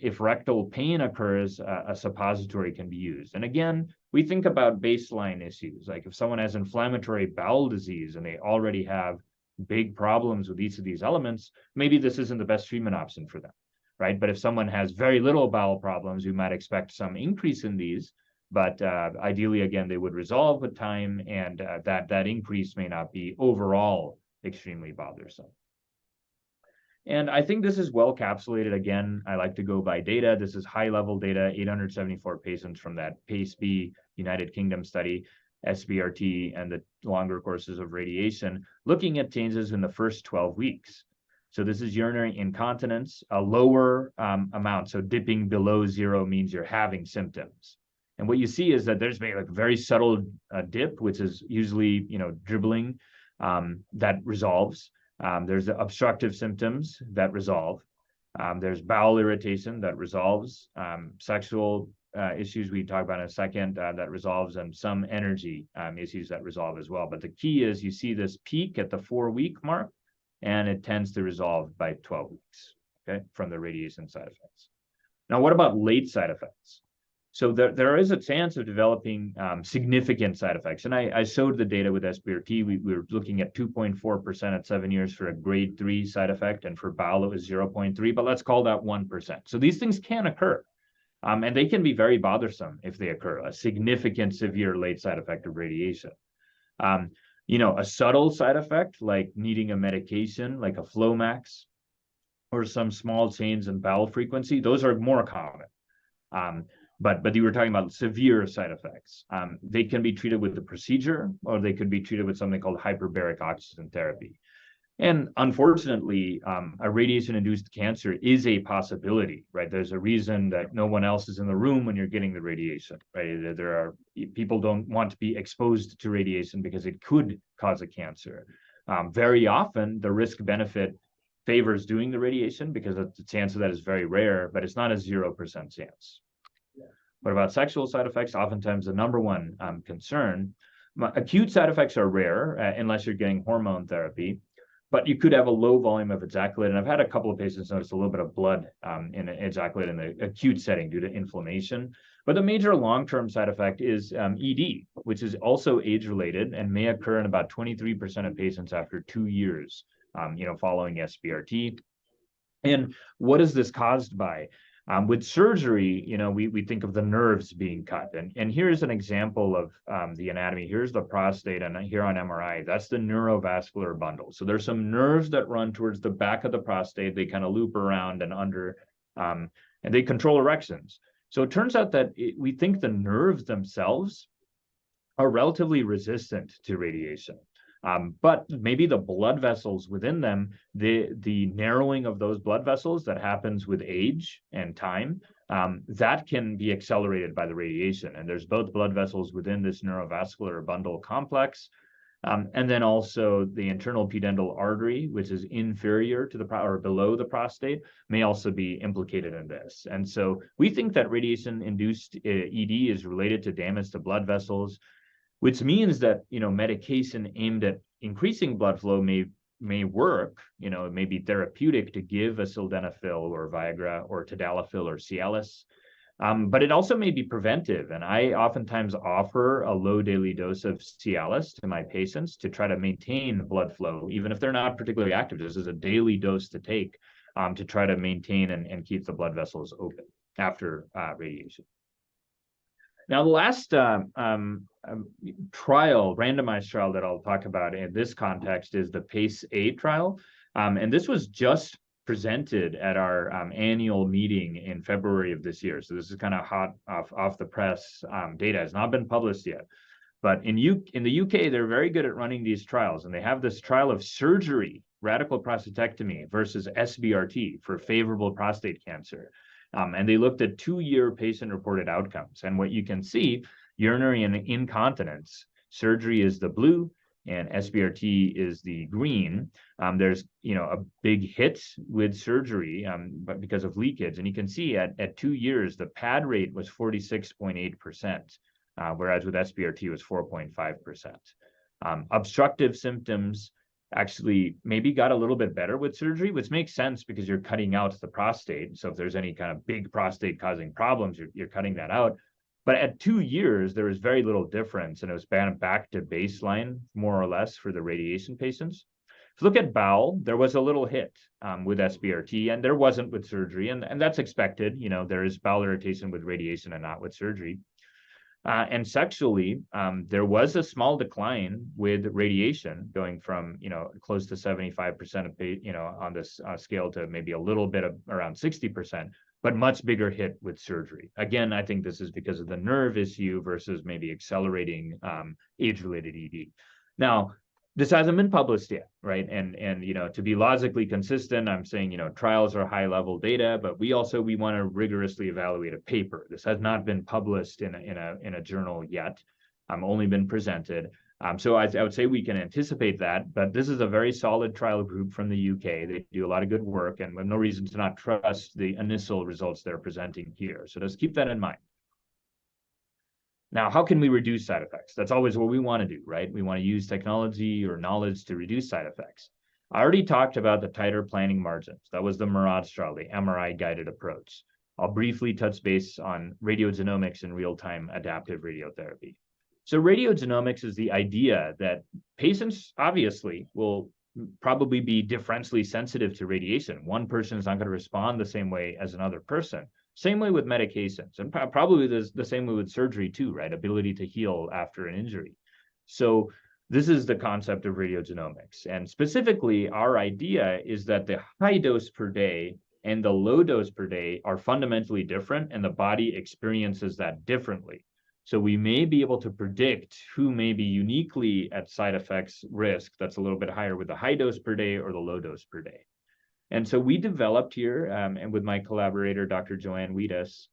Speaker 1: If rectal pain occurs, a suppository can be used. And again, we think about baseline issues. Like if someone has inflammatory bowel disease and they already have big problems with each of these elements, maybe this isn't the best treatment option for them, right? But if someone has very little bowel problems, we might expect some increase in these. But ideally, again, they would resolve with time, and that increase may not be overall extremely bothersome. And I think this is well capsulated. Again, I like to go by data. This is high-level data, 874 patients from that PACE-B United Kingdom study, SBRT, and the longer courses of radiation, looking at changes in the first 12 weeks. So this is urinary incontinence, a lower amount. So dipping below 0 means you're having symptoms. And what you see is that there's maybe like a very subtle dip, which is usually, dribbling, that resolves. There's the obstructive symptoms that resolve. There's bowel irritation that resolves. Sexual issues we talk about in a second that resolves, and some energy issues that resolve as well. But the key is you see this peak at the 4-week mark, and it tends to resolve by 12 weeks, okay, from the radiation side effects. Now, what about late side effects? So there is a chance of developing significant side effects. And I showed the data with SBRT. We were looking at 2.4% at 7 years for a grade 3 side effect, and for bowel it was 0.3, but let's call that 1%. So these things can occur, and they can be very bothersome if they occur, a significant severe late side effect of radiation. A subtle side effect like needing a medication like a Flomax or some small change in bowel frequency, those are more common. But you were talking about severe side effects. They can be treated with the procedure, or they could be treated with something called hyperbaric oxygen therapy. And unfortunately, a radiation-induced cancer is a possibility, right? There's a reason that no one else is in the room when you're getting the radiation, right? There are people don't want to be exposed to radiation because it could cause a cancer. Very often, the risk-benefit favors doing the radiation because the chance of that is very rare, but it's not a 0% chance. What about sexual side effects? Oftentimes, the number one concern. Acute side effects are rare unless you're getting hormone therapy. But you could have a low volume of ejaculate. And I've had a couple of patients notice a little bit of blood in ejaculate in the acute setting due to inflammation. But the major long-term side effect is ED, which is also age-related and may occur in about 23% of patients after 2 years, following SBRT. And what is this caused by? With surgery, we think of the nerves being cut. And here's an example of the anatomy. Here's the prostate, and here on MRI, that's the neurovascular bundle. So there's some nerves that run towards the back of the prostate. They kind of loop around and under, and they control erections. So it turns out that we think the nerves themselves are relatively resistant to radiation. But maybe the blood vessels within them, the narrowing of those blood vessels that happens with age and time, that can be accelerated by the radiation. And there's both blood vessels within this neurovascular bundle complex, and then also the internal pudendal artery, which is inferior to or below the prostate, may also be implicated in this. And so we think that radiation-induced ED is related to damage to blood vessels, which means that medication aimed at increasing blood flow may work. It may be therapeutic to give a sildenafil or Viagra or tadalafil or Cialis, but it also may be preventive. And I oftentimes offer a low daily dose of Cialis to my patients to try to maintain blood flow, even if they're not particularly active. This is a daily dose to take to try to maintain and keep the blood vessels open after radiation. Now, the last randomized trial that I'll talk about in this context is the PACE-A trial. And this was just presented at our annual meeting in February of this year. So this is kind of hot off the press data. It has not been published yet. But in the UK, they're very good at running these trials. And they have this trial of surgery, radical prostatectomy versus SBRT for favorable prostate cancer. And they looked at 2-year patient-reported outcomes. And what you can see, urinary incontinence, surgery is the blue, and SBRT is the green. There's a big hit with surgery, but because of leakage. And you can see at 2 years, the pad rate was 46.8%, whereas with SBRT it was 4.5%. Obstructive symptoms actually maybe got a little bit better with surgery, which makes sense because you're cutting out the prostate. So if there's any kind of big prostate causing problems, you're cutting that out. But at 2 years, there was very little difference, and it was back to baseline, more or less, for the radiation patients. If you look at bowel, there was a little hit with SBRT, and there wasn't with surgery, and that's expected. There is bowel irritation with radiation and not with surgery. And sexually, there was a small decline with radiation, going from close to 75% of on this scale to maybe a little bit of around 60%, but much bigger hit with surgery. Again, I think this is because of the nerve issue versus maybe accelerating age-related ED. Now, this hasn't been published yet, right? And to be logically consistent, I'm saying trials are high-level data, but we want to rigorously evaluate a paper. This has not been published in a journal yet. Only been presented. So I would say we can anticipate that, but this is a very solid trial group from the UK. They do a lot of good work, and we have no reason to not trust the initial results they're presenting here. So just keep that in mind. Now, how can we reduce side effects? That's always what we want to do, right? We want to use technology or knowledge to reduce side effects. I already talked about the tighter planning margins. That was the Mirage trial, the MRI-guided approach. I'll briefly touch base on radiogenomics and real-time adaptive radiotherapy. So radiogenomics is the idea that patients obviously will probably be differentially sensitive to radiation. One person is not going to respond the same way as another person. Same way with medications, and probably the same way with surgery too, right? Ability to heal after an injury. So this is the concept of radiogenomics. And specifically, our idea is that the high dose per day and the low dose per day are fundamentally different, and the body experiences that differently. So we may be able to predict who may be uniquely at side effects risk that's a little bit higher with the high dose per day or the low dose per day. And so we developed here, and with my collaborator, Dr. Joanne Wiedes,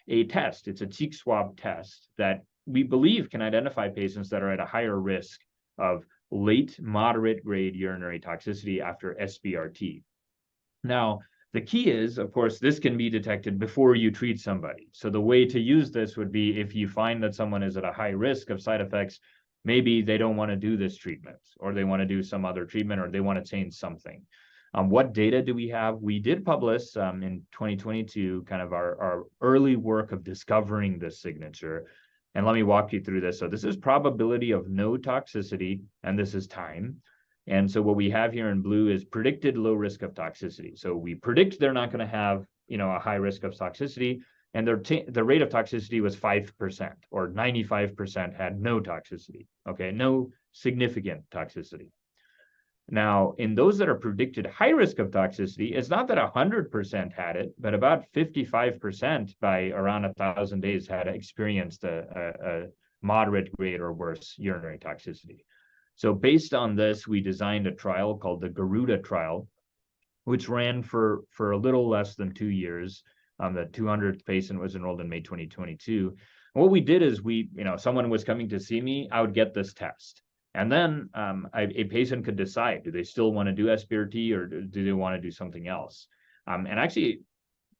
Speaker 1: a test. It's a cheek swab test that we believe can identify patients that are at a higher risk of late moderate grade urinary toxicity after SBRT. Now, the key is, of course, this can be detected before you treat somebody. So the way to use this would be if you find that someone is at a high risk of side effects, maybe they don't want to do this treatment, or they want to do some other treatment, or they want to change something. What data do we have? We did publish in 2022 kind of our early work of discovering this signature. And let me walk you through this. So this is probability of no toxicity, and this is time. And so what we have here in blue is predicted low risk of toxicity. So we predict they're not going to have, a high risk of toxicity, and the rate of toxicity was 5%, or 95% had no toxicity. Okay, no significant toxicity. Now, in those that are predicted high risk of toxicity, it's not that 100% had it, but about 55% by around 1,000 days had experienced a moderate grade or worse urinary toxicity. So based on this, we designed a trial called the Garuda trial, which ran for a little less than 2 years. The 200th patient was enrolled in May 2022. And what we did is someone was coming to see me, I would get this test. And then a patient could decide, do they still want to do SBRT or do they want to do something else? And actually,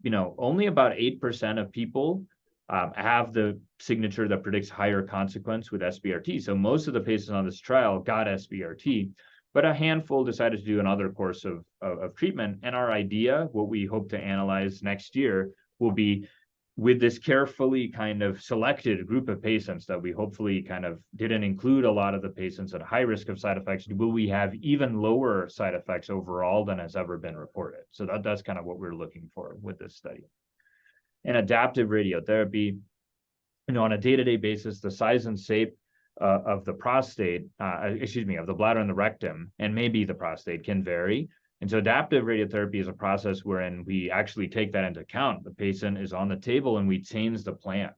Speaker 1: only about 8% of people have the signature that predicts higher consequence with SBRT. So most of the patients on this trial got SBRT, but a handful decided to do another course of treatment. And our idea, what we hope to analyze next year, will be with this carefully kind of selected group of patients that we hopefully kind of didn't include a lot of the patients at high risk of side effects, will we have even lower side effects overall than has ever been reported? So that's kind of what we're looking for with this study. And adaptive radiotherapy, on a day-to-day basis, the size and shape of the prostate, of the bladder and the rectum, and maybe the prostate can vary. And so adaptive radiotherapy is a process wherein we actually take that into account. The patient is on the table and we change the plan.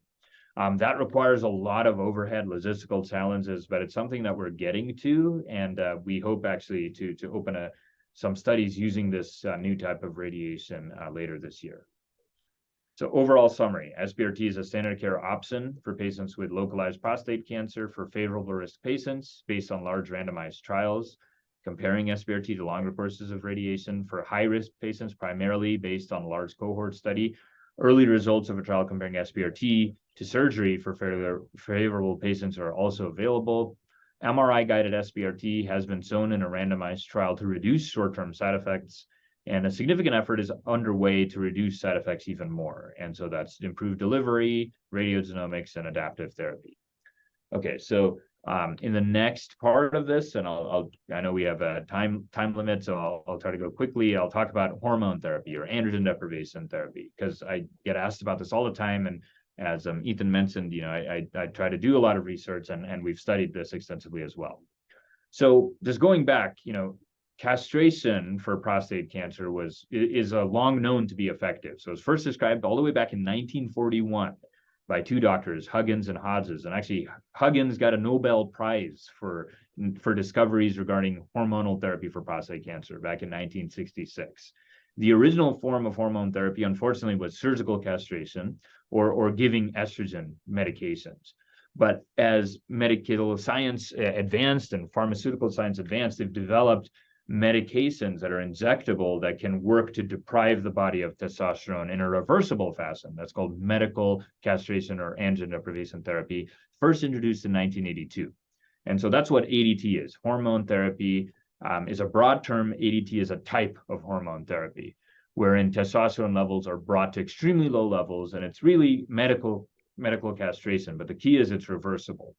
Speaker 1: That requires a lot of overhead logistical challenges, but it's something that we're getting to. And we hope actually to open some studies using this new type of radiation later this year. So overall summary, SBRT is a standard of care option for patients with localized prostate cancer for favorable risk patients based on large randomized trials, comparing SBRT to longer courses of radiation for high-risk patients, primarily based on a large cohort study. Early results of a trial comparing SBRT to surgery for favorable patients are also available. MRI-guided SBRT has been shown in a randomized trial to reduce short-term side effects, and a significant effort is underway to reduce side effects even more. And so that's improved delivery, radiogenomics, and adaptive therapy. Okay, so in the next part of this, and I know we have a time limit, so I'll try to go quickly. I'll talk about hormone therapy or androgen deprivation therapy, because I get asked about this all the time. And as Ethan mentioned, I try to do a lot of research, and we've studied this extensively as well. So just going back, castration for prostate cancer is long known to be effective. So it was first described all the way back in 1941 by two doctors, Huggins and Hodges. And actually, Huggins got a Nobel Prize for discoveries regarding hormonal therapy for prostate cancer back in 1966. The original form of hormone therapy, unfortunately, was surgical castration or giving estrogen medications. But as medical science advanced and pharmaceutical science advanced, they've developed medications that are injectable that can work to deprive the body of testosterone in a reversible fashion. That's called medical castration or androgen deprivation therapy, first introduced in 1982. And so that's what ADT is. Hormone therapy is a broad term. ADT is a type of hormone therapy wherein testosterone levels are brought to extremely low levels, and it's really medical castration, but the key is it's reversible.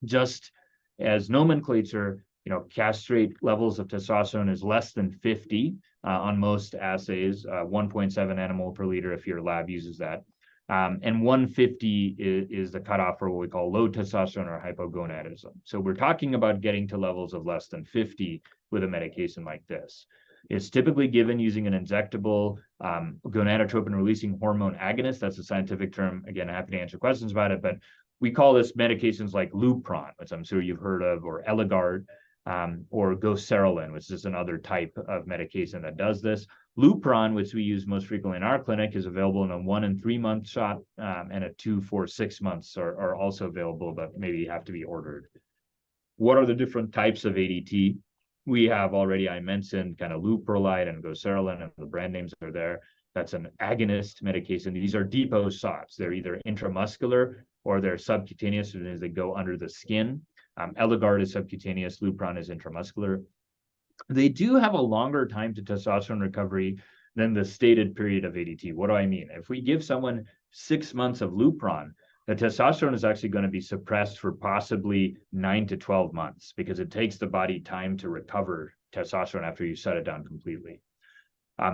Speaker 1: Just as nomenclature, castrate levels of testosterone is less than 50 on most assays, 1.7 nmol per liter if your lab uses that. And 150 is the cutoff for what we call low testosterone or hypogonadism. So we're talking about getting to levels of less than 50 with a medication like this. It's typically given using an injectable gonadotropin-releasing hormone agonist. That's a scientific term. Again, I'm happy to answer questions about it, but we call this medications like Lupron, which I'm sure you've heard of, or Eligard, or goserelin, which is another type of medication that does this. Lupron, which we use most frequently in our clinic, is available in a 1 and 3 month shot, and a 2, 4, 6 months are also available, but maybe have to be ordered. What are the different types of ADT? We have already, I mentioned, kind of leuprolide and goserelin, and the brand names are there. That's an agonist medication. These are depot shots. They're either intramuscular or they're subcutaneous, as they go under the skin. Eligard is subcutaneous, Lupron is intramuscular. They do have a longer time to testosterone recovery than the stated period of ADT. What do I mean? If we give someone 6 months of Lupron, the testosterone is actually going to be suppressed for possibly 9 to 12 months because it takes the body time to recover testosterone after you shut it down completely.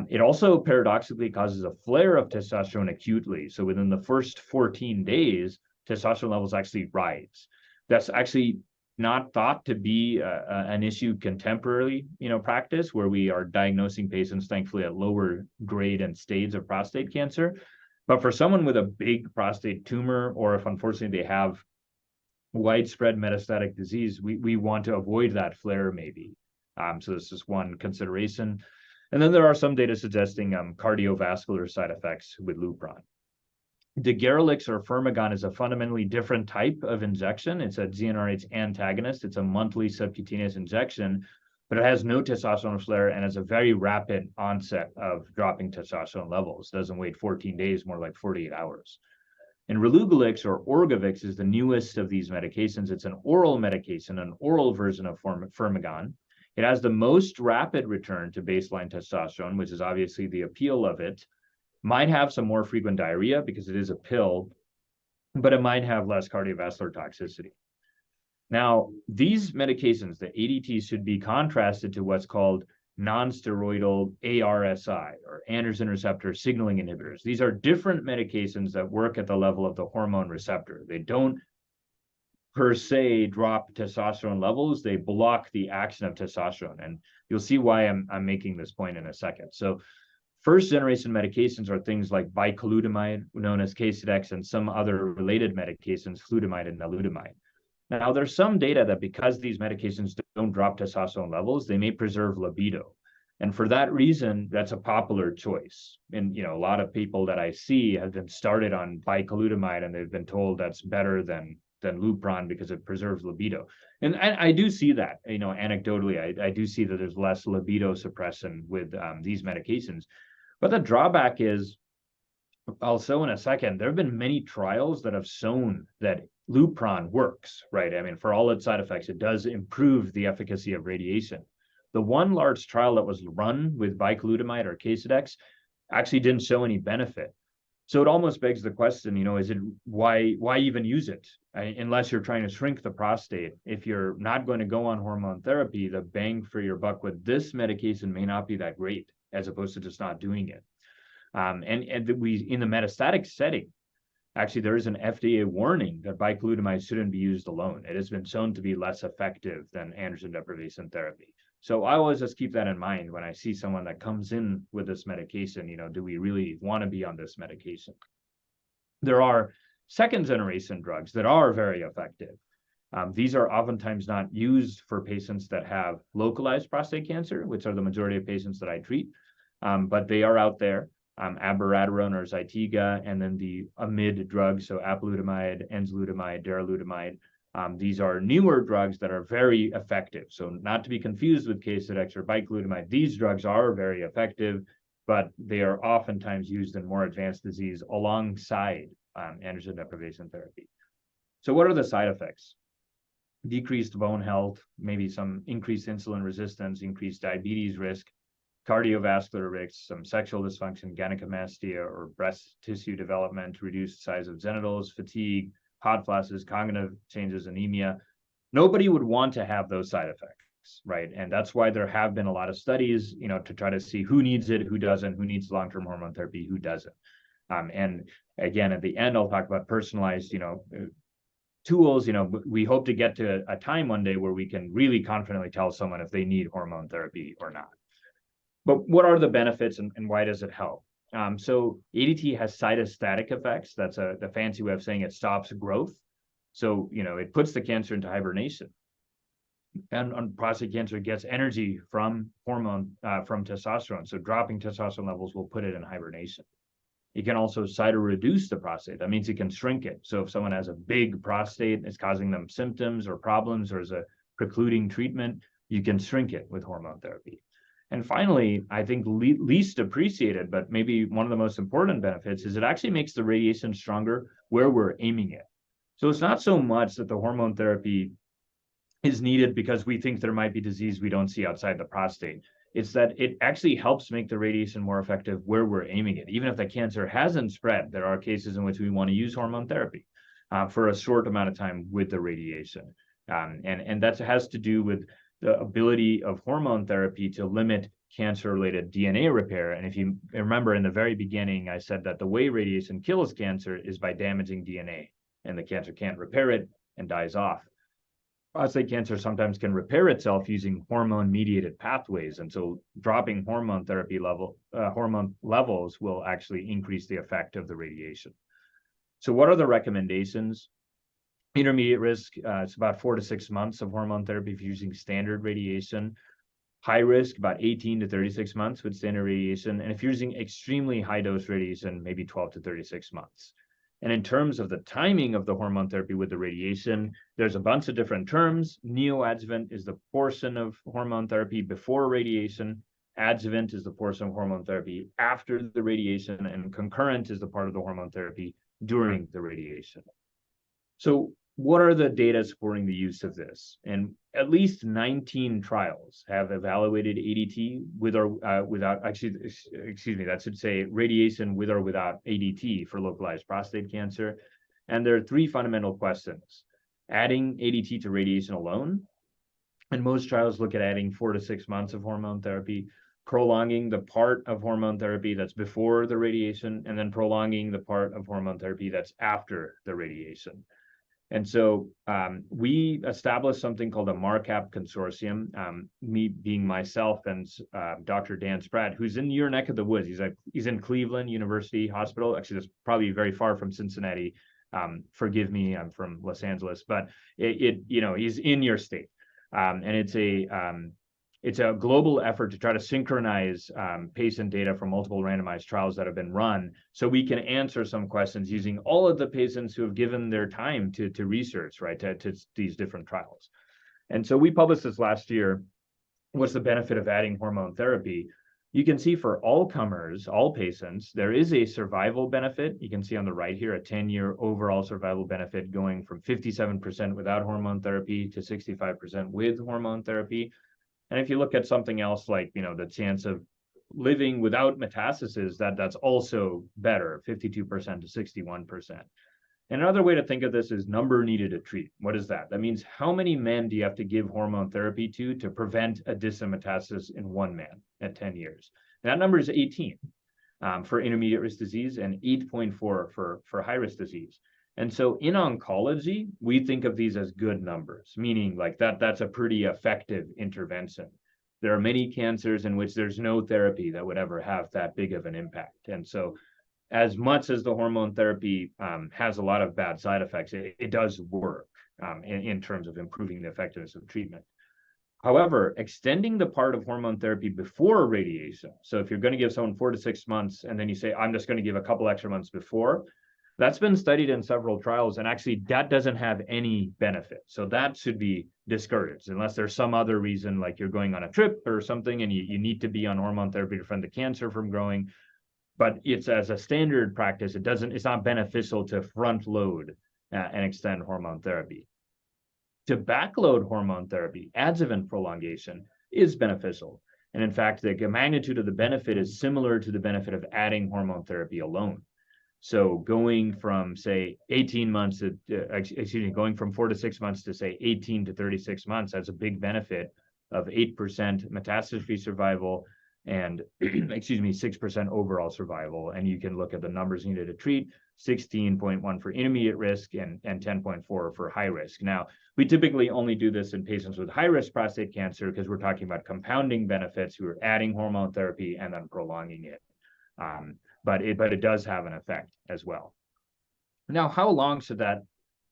Speaker 1: It also paradoxically causes a flare of testosterone acutely. So within the first 14 days, testosterone levels actually rise. That's actually not thought to be an issue contemporary, practice, where we are diagnosing patients, thankfully, at lower grade and stage of prostate cancer. But for someone with a big prostate tumor, or if unfortunately they have widespread metastatic disease, we want to avoid that flare maybe. So this is one consideration. And then there are some data suggesting cardiovascular side effects with Lupron. Degarelix or Firmagon is a fundamentally different type of injection. It's a GnRH antagonist. It's a monthly subcutaneous injection, but it has no testosterone flare and has a very rapid onset of dropping testosterone levels. It doesn't wait 14 days, more like 48 hours. And Relugolix or Orgovyx is the newest of these medications. It's an oral medication, an oral version of Firmagon. It has the most rapid return to baseline testosterone, which is obviously the appeal of it. Might have some more frequent diarrhea because it is a pill, but it might have less cardiovascular toxicity. Now, these medications, the ADTs, should be contrasted to what's called non-steroidal ARSI, or androgen receptor signaling inhibitors. These are different medications that work at the level of the hormone receptor. They don't per se drop testosterone levels, they block the action of testosterone. And you'll see why I'm making this point in a second. So first generation medications are things like bicalutamide, known as Casodex, and some other related medications, flutamide and nalutamide. Now, there's some data that because these medications don't drop testosterone levels, they may preserve libido. And for that reason, that's a popular choice. And, a lot of people that I see have been started on bicalutamide and they've been told that's better than Lupron because it preserves libido. And I do see that, anecdotally, I do see that there's less libido suppression with these medications. But the drawback is, I'll show in a second, there have been many trials that have shown that Lupron works, right? I mean, for all its side effects, it does improve the efficacy of radiation. The one large trial that was run with bicalutamide or Casodex actually didn't show any benefit. So it almost begs the question, is it why even use it? Unless you're trying to shrink the prostate. If you're not going to go on hormone therapy, the bang for your buck with this medication may not be that great, as opposed to just not doing it. And we, in the metastatic setting, actually, there is an FDA warning that bicalutamide shouldn't be used alone. It has been shown to be less effective than androgen deprivation therapy. So I always just keep that in mind when I see someone that comes in with this medication. Do we really want to be on this medication? There are second generation drugs that are very effective. These are oftentimes not used for patients that have localized prostate cancer, which are the majority of patients that I treat, but they are out there. Abiraterone or Zytiga, and then the amide drugs, so apalutamide, enzalutamide, darolutamide. These are newer drugs that are very effective. So not to be confused with Casodex or bicalutamide, these drugs are very effective, but they are oftentimes used in more advanced disease alongside androgen deprivation therapy. So what are the side effects? Decreased bone health, maybe some increased insulin resistance, increased diabetes risk, cardiovascular risks, some sexual dysfunction, gynecomastia or breast tissue development, reduced size of genitals, fatigue, hot flashes, cognitive changes, anemia. Nobody would want to have those side effects, right? And that's why there have been a lot of studies, to try to see who needs it, who doesn't, who needs long-term hormone therapy, who doesn't. And again, at the end, I'll talk about personalized, tools. We hope to get to a time one day where we can really confidently tell someone if they need hormone therapy or not. But what are the benefits and why does it help? So ADT has cytostatic effects. That's the fancy way of saying it stops growth. So, it puts the cancer into hibernation. And prostate cancer gets energy from from testosterone. So dropping testosterone levels will put it in hibernation. It can also cytoreduce the prostate. That means it can shrink it. So if someone has a big prostate, it's causing them symptoms or problems, or is a precluding treatment, you can shrink it with hormone therapy. And finally, I think least appreciated, but maybe one of the most important benefits is it actually makes the radiation stronger where we're aiming it. So it's not so much that the hormone therapy is needed because we think there might be disease we don't see outside the prostate. It's that it actually helps make the radiation more effective where we're aiming it. Even if the cancer hasn't spread, there are cases in which we want to use hormone therapy for a short amount of time with the radiation. And that has to do with the ability of hormone therapy to limit cancer-related DNA repair. And if you remember in the very beginning, I said that the way radiation kills cancer is by damaging DNA, and the cancer can't repair it and dies off. Prostate cancer sometimes can repair itself using hormone-mediated pathways, and so dropping hormone levels will actually increase the effect of the radiation. So what are the recommendations? Intermediate risk, it's about 4 to 6 months of hormone therapy if you're using standard radiation. High risk, about 18 to 36 months with standard radiation. And if you're using extremely high dose radiation, maybe 12 to 36 months. And in terms of the timing of the hormone therapy with the radiation, there's a bunch of different terms. Neoadjuvant is the portion of hormone therapy before radiation. Adjuvant is the portion of hormone therapy after the radiation. And concurrent is the part of the hormone therapy during the radiation. So what are the data supporting the use of this? And at least 19 trials have evaluated ADT with or without, actually, excuse me, that should say radiation with or without ADT for localized prostate cancer. And there are 3 fundamental questions. Adding ADT to radiation alone, and most trials look at adding 4 to 6 months of hormone therapy, prolonging the part of hormone therapy that's before the radiation, and then prolonging the part of hormone therapy that's after the radiation. And so we established something called a MARCAP consortium, me being myself and Dr. Dan Spratt, who's in your neck of the woods. He's in Cleveland University Hospital. Actually, that's probably very far from Cincinnati. Forgive me, I'm from Los Angeles, but he's in your state. And it's a global effort to try to synchronize patient data from multiple randomized trials that have been run, so we can answer some questions using all of the patients who have given their time to research, right, to these different trials. And so we published this last year. What's the benefit of adding hormone therapy? You can see for all comers, all patients, there is a survival benefit. You can see on the right here, a 10-year overall survival benefit going from 57% without hormone therapy to 65% with hormone therapy. And if you look at something else like, the chance of living without metastasis, that's also better, 52% to 61%. And another way to think of this is number needed to treat. What is that? That means how many men do you have to give hormone therapy to prevent a distant metastasis in one man at 10 years? And that number is 18 for intermediate risk disease and 8.4 for high risk disease. And so in oncology, we think of these as good numbers, meaning like that's a pretty effective intervention. There are many cancers in which there's no therapy that would ever have that big of an impact. And so as much as the hormone therapy has a lot of bad side effects, it does work in terms of improving the effectiveness of treatment. However, extending the part of hormone therapy before radiation, so if you're going to give someone 4 to 6 months and then you say, I'm just going to give a couple extra months before, that's been studied in several trials, and actually that doesn't have any benefit. So that should be discouraged unless there's some other reason, like you're going on a trip or something and you need to be on hormone therapy to prevent the cancer from growing. But it's as a standard practice, it's not beneficial to front load and extend hormone therapy. To backload hormone therapy, adjuvant prolongation is beneficial. And in fact, the magnitude of the benefit is similar to the benefit of adding hormone therapy alone. So going from, say, 18 months to, going from 4 to 6 months to, say, 18 to 36 months has a big benefit of 8% metastasis-free survival, and excuse me, 6% overall survival. And you can look at the numbers needed to treat, 16.1 for intermediate risk and 10.4 for high risk. Now, we typically only do this in patients with high-risk prostate cancer because we're talking about compounding benefits who are adding hormone therapy and then prolonging it. But it does have an effect as well. Now, how long should that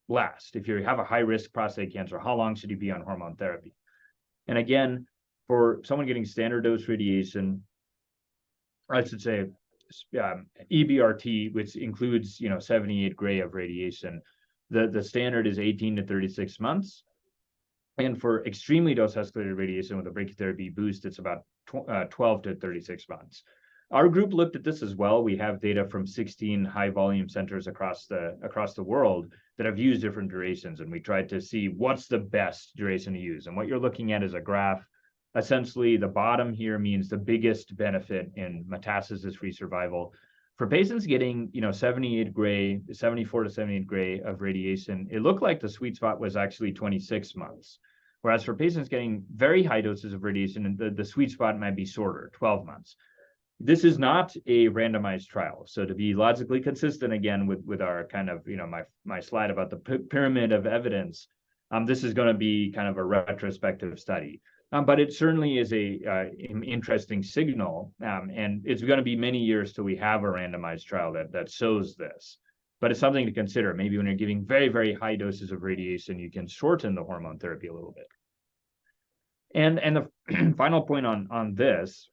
Speaker 1: last? If you have a high-risk prostate cancer, how long should you be on hormone therapy? And again, for someone getting standard dose radiation, I should say EBRT, which includes 78 gray of radiation, the standard is 18 to 36 months. And for extremely dose escalated radiation with a brachytherapy boost, it's about 12 to 36 months. Our group looked at this as well. We have data from 16 high volume centers across the world that have used different durations. And we tried to see what's the best duration to use. And what you're looking at is a graph. Essentially, the bottom here means the biggest benefit in metastasis-free survival. For patients getting 74 to 78 gray of radiation, it looked like the sweet spot was actually 26 months. Whereas for patients getting very high doses of radiation, the sweet spot might be shorter, 12 months. This is not a randomized trial. So to be logically consistent again with our kind of, my slide about the pyramid of evidence, this is going to be kind of a retrospective study. But it certainly is an interesting signal. And it's going to be many years till we have a randomized trial that shows this. But it's something to consider. Maybe when you're giving very, very high doses of radiation, you can shorten the hormone therapy a little bit. And the final point on this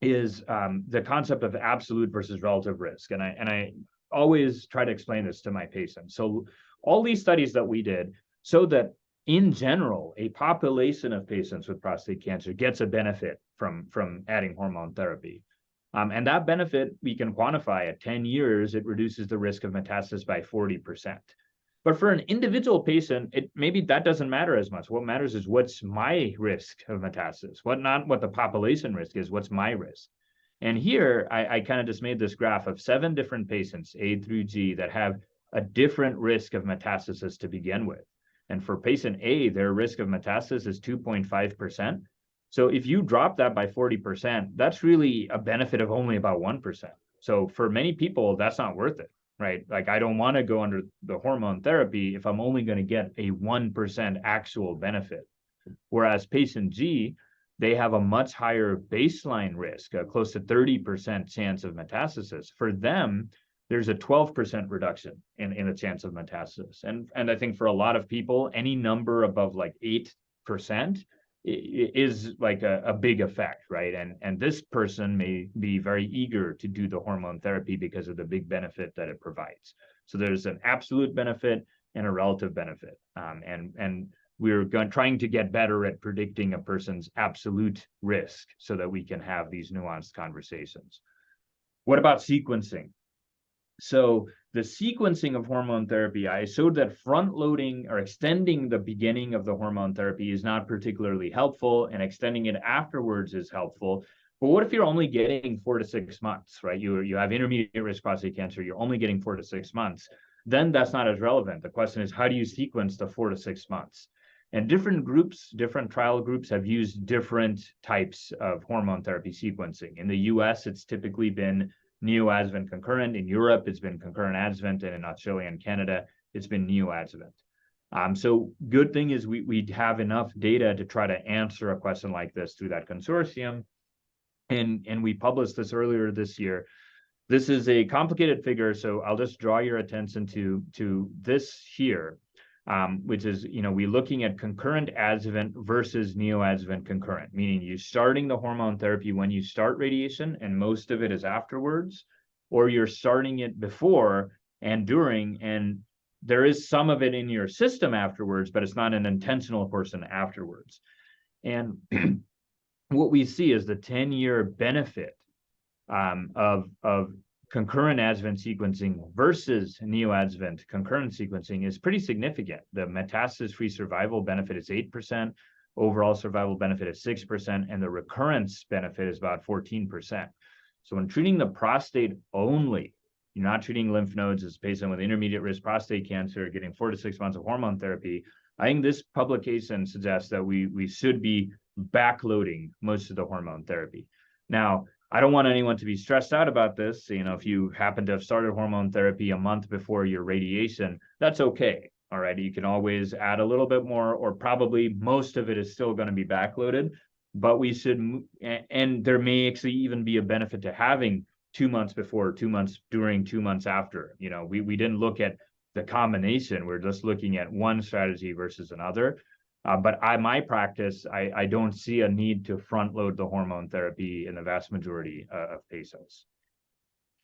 Speaker 1: is the concept of absolute versus relative risk. And I always try to explain this to my patients. So all these studies that we did show that in general, a population of patients with prostate cancer gets a benefit from adding hormone therapy. And that benefit we can quantify at 10 years, it reduces the risk of metastasis by 40%. But for an individual patient, maybe that doesn't matter as much. What matters is what's my risk of metastasis, not what the population risk is, what's my risk. And here, I kind of just made this graph of 7 different patients, A through G, that have a different risk of metastasis to begin with. And for patient A, their risk of metastasis is 2.5%. So if you drop that by 40%, that's really a benefit of only about 1%. So for many people, that's not worth it, right? Like I don't want to go under the hormone therapy if I'm only going to get a 1% actual benefit. Whereas patient G, they have a much higher baseline risk, close to 30% chance of metastasis. For them, there's a 12% reduction in the chance of metastasis. And I think for a lot of people, any number above like 8% is like a big effect, right? And this person may be very eager to do the hormone therapy because of the big benefit that it provides. So there's an absolute benefit and a relative benefit. And we're trying to get better at predicting a person's absolute risk so that we can have these nuanced conversations. What about sequencing? So the sequencing of hormone therapy, I showed that front loading or extending the beginning of the hormone therapy is not particularly helpful, and extending it afterwards is helpful. But what if you're only getting 4 to 6 months, right? You have intermediate risk prostate cancer, you're only getting 4 to 6 months. Then that's not as relevant. The question is, how do you sequence the 4 to 6 months? And different groups, different trial groups have used different types of hormone therapy sequencing. In the US, it's typically been neoadjuvant concurrent. In Europe, it's been concurrent adjuvant, and in Australia and Canada, it's been neoadjuvant. So good thing is we have enough data to try to answer a question like this through that consortium. And we published this earlier this year. This is a complicated figure, so I'll just draw your attention to this here, which is, we're looking at concurrent adjuvant versus neoadjuvant concurrent, meaning you starting the hormone therapy when you start radiation, and most of it is afterwards, or you're starting it before and during, and there is some of it in your system afterwards, but it's not an intentional portion afterwards. And what we see is the 10-year benefit of concurrent adjuvant sequencing versus neoadjuvant concurrent sequencing is pretty significant. The metastasis-free survival benefit is 8%, overall survival benefit is 6%, and the recurrence benefit is about 14%. So when treating the prostate only, you're not treating lymph nodes as a patient with intermediate risk prostate cancer, getting 4 to 6 months of hormone therapy, I think this publication suggests that we should be backloading most of the hormone therapy. Now, I don't want anyone to be stressed out about this. If you happen to have started hormone therapy a month before your radiation, that's okay. All right. You can always add a little bit more, or probably most of it is still going to be backloaded. But we should, and there may actually even be a benefit to having 2 months before, 2 months during, 2 months after. We didn't look at the combination. We're just looking at one strategy versus another. But my practice, I don't see a need to front load the hormone therapy in the vast majority of patients.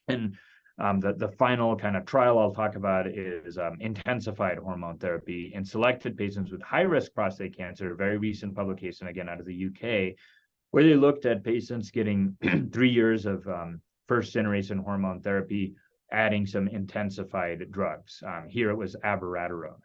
Speaker 1: And the final kind of trial I'll talk about is intensified hormone therapy in selected patients with high-risk prostate cancer, a very recent publication, again, out of the UK, where they looked at patients getting 3 years of first-generation hormone therapy, adding some intensified drugs. Here it was abiraterone.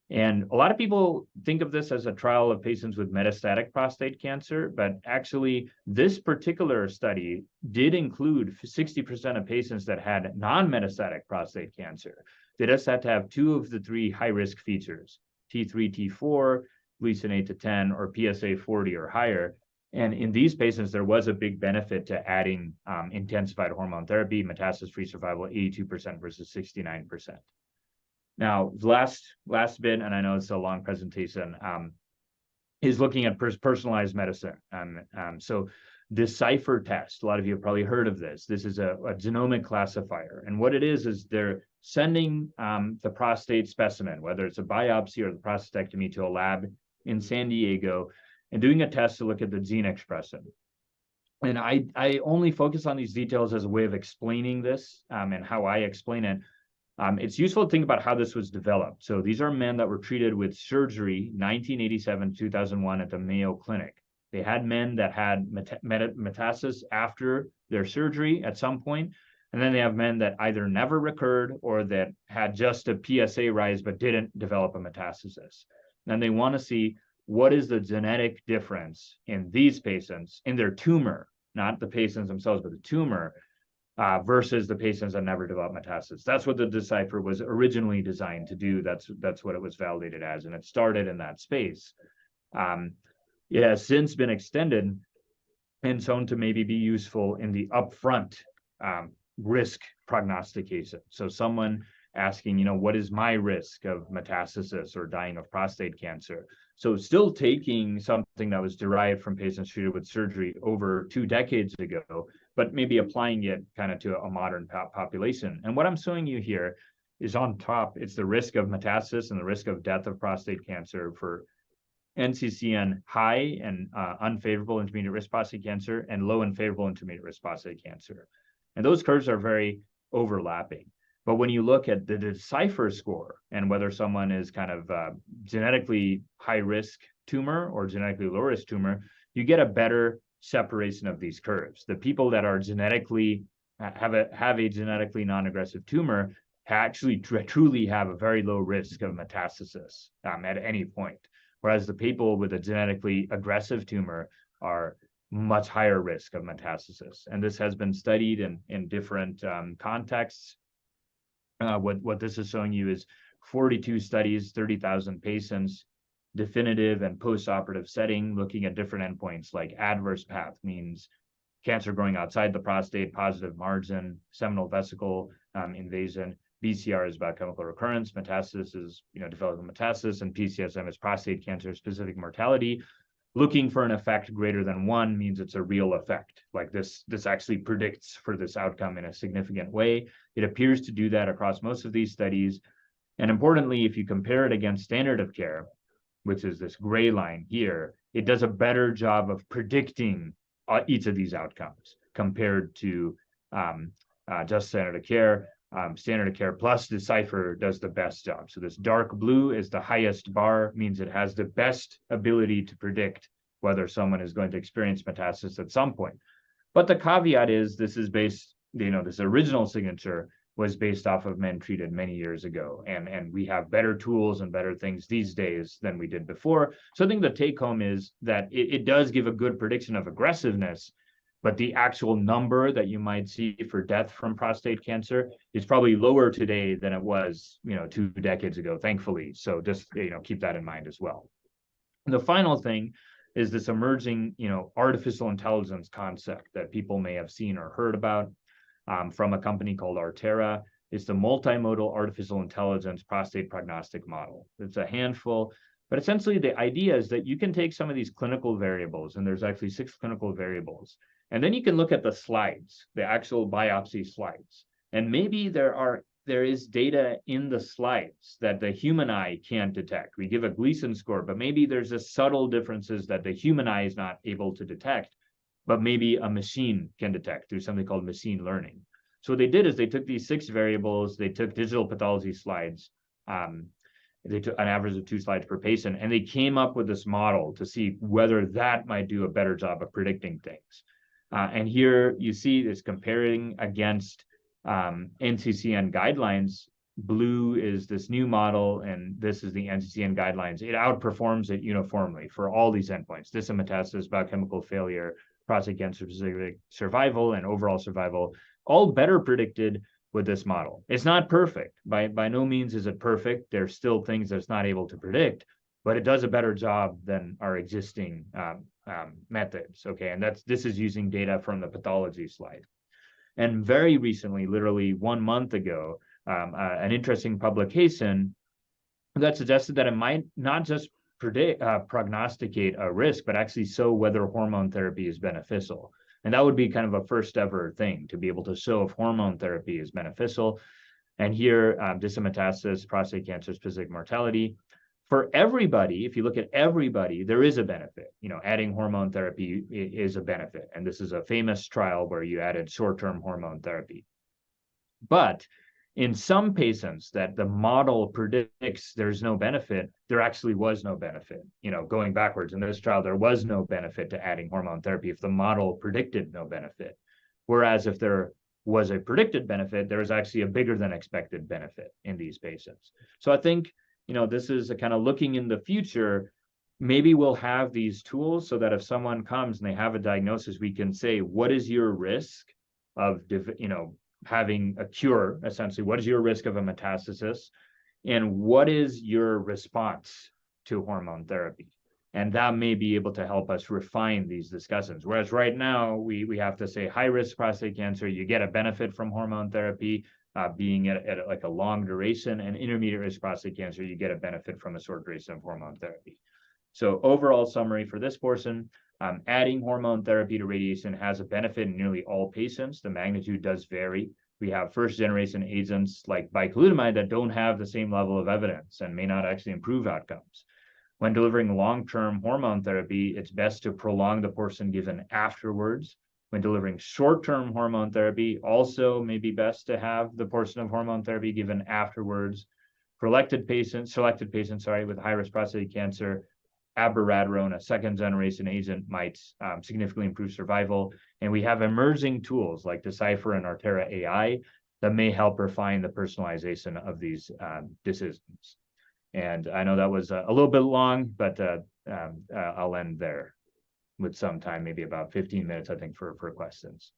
Speaker 1: And a lot of people think of this as a trial of patients with metastatic prostate cancer, but actually this particular study did include 60% of patients that had non-metastatic prostate cancer. They just had to have 2 of the 3 high-risk features, T3, T4, Gleason 8 to 10, or PSA 40 or higher. And in these patients, there was a big benefit to adding intensified hormone therapy, metastasis-free survival 82% versus 69%. Now, last bit, and I know it's a long presentation, is looking at personalized medicine. So Decipher test, a lot of you have probably heard of this. This is a genomic classifier. And what it is they're sending the prostate specimen, whether it's a biopsy or the prostatectomy, to a lab in San Diego and doing a test to look at the gene expression. And I only focus on these details as a way of explaining this and how I explain it. It's useful to think about how this was developed. So these are men that were treated with surgery 1987 to 2001 at the Mayo Clinic. They had men that had metastasis after their surgery at some point, and then they have men that either never recurred or that had just a PSA rise but didn't develop a metastasis. And they want to see what is the genetic difference in these patients, in their tumor, not the patients themselves, but the tumor, versus the patients that never develop metastasis. That's what the Decipher was originally designed to do. That's what it was validated as, and it started in that space. It has since been extended and shown to maybe be useful in the upfront risk prognostication. So someone asking, what is my risk of metastasis or dying of prostate cancer? So still taking something that was derived from patients treated with surgery over 2 decades ago, but maybe applying it kind of to a modern population. And what I'm showing you here is on top, it's the risk of metastasis and the risk of death of prostate cancer for NCCN high and unfavorable intermediate risk prostate cancer and low and favorable intermediate risk prostate cancer. And those curves are very overlapping. But when you look at the Decipher score and whether someone is kind of genetically high risk tumor or genetically low risk tumor, you get a better separation of these curves. The people that are genetically have a genetically non-aggressive tumor actually truly have a very low risk of metastasis at any point, whereas the people with a genetically aggressive tumor are much higher risk of metastasis. And this has been studied in different contexts. What this is showing you is 42 studies, 30,000 patients, definitive and post-operative setting, looking at different endpoints like adverse path, means cancer growing outside the prostate, positive margin, seminal vesicle invasion. BCR is biochemical recurrence, metastasis is developing metastasis, and PCSM is prostate cancer specific mortality. Looking for an effect greater than 1 means it's a real effect. Like this actually predicts for this outcome in a significant way. It appears to do that across most of these studies. And importantly, if you compare it against standard of care, which is this gray line here, it does a better job of predicting each of these outcomes compared to just standard of care. Standard of care plus Decipher does the best job. So this dark blue is the highest bar, means it has the best ability to predict whether someone is going to experience metastasis at some point. But the caveat is this is based, this original signature was based off of men treated many years ago. And we have better tools and better things these days than we did before. So I think the take home is that it does give a good prediction of aggressiveness, but the actual number that you might see for death from prostate cancer is probably lower today than it was, 2 decades ago, thankfully. So just, keep that in mind as well. And the final thing is this emerging, artificial intelligence concept that people may have seen or heard about from a company called Artera. It's the multimodal artificial intelligence prostate prognostic model. It's a handful, but essentially the idea is that you can take some of these clinical variables, and there's actually 6 clinical variables, and then you can look at the slides, the actual biopsy slides, and maybe there is data in the slides that the human eye can't detect. We give a Gleason score, but maybe there's a subtle differences that the human eye is not able to detect, but maybe a machine can detect through something called machine learning. So what they did is they took these 6 variables, they took digital pathology slides, they took an average of 2 slides per patient, and they came up with this model to see whether that might do a better job of predicting things. And here you see it's comparing against NCCN guidelines. Blue is this new model, and this is the NCCN guidelines. It outperforms it uniformly for all these endpoints: distant metastasis, biochemical failure, prostate cancer-specific survival, and overall survival, all better predicted with this model. It's not perfect. By no means is it perfect. There's still things that it's not able to predict, but it does a better job than our existing methods. Okay, and this is using data from the pathology slide. And very recently, literally 1 month ago, an interesting publication that suggested that it might not just prognosticate a risk, but actually show whether hormone therapy is beneficial. And that would be kind of a first ever thing, to be able to show if hormone therapy is beneficial. And here, distant metastasis, prostate cancer specific mortality. For everybody, if you look at everybody, there is a benefit. Adding hormone therapy is a benefit. And this is a famous trial where you added short-term hormone therapy. But in some patients that the model predicts there's no benefit, there actually was no benefit. Going backwards in this trial, there was no benefit to adding hormone therapy if the model predicted no benefit. Whereas if there was a predicted benefit, there was actually a bigger than expected benefit in these patients. So I think this is a kind of looking in the future. Maybe we'll have these tools so that if someone comes and they have a diagnosis, we can say, what is your risk of, having a cure? Essentially, what is your risk of a metastasis? And what is your response to hormone therapy? And that may be able to help us refine these discussions. Whereas right now, we have to say high-risk prostate cancer, you get a benefit from hormone therapy, being at like a long duration, and intermediate risk prostate cancer, you get a benefit from a short duration of hormone therapy. So overall summary for this portion, adding hormone therapy to radiation has a benefit in nearly all patients. The magnitude does vary. We have first generation agents like bicalutamide that don't have the same level of evidence and may not actually improve outcomes. When delivering long-term hormone therapy, it's best to prolong the portion given afterwards. When delivering short-term hormone therapy, also may be best to have the portion of hormone therapy given afterwards. For selected patients, with high-risk prostate cancer, abiraterone, a second-generation agent, might significantly improve survival. And we have emerging tools like Decipher and Artera AI that may help refine the personalization of these decisions. And I know that was a little bit long, but I'll end there with some time, maybe about 15 minutes, I think, for questions.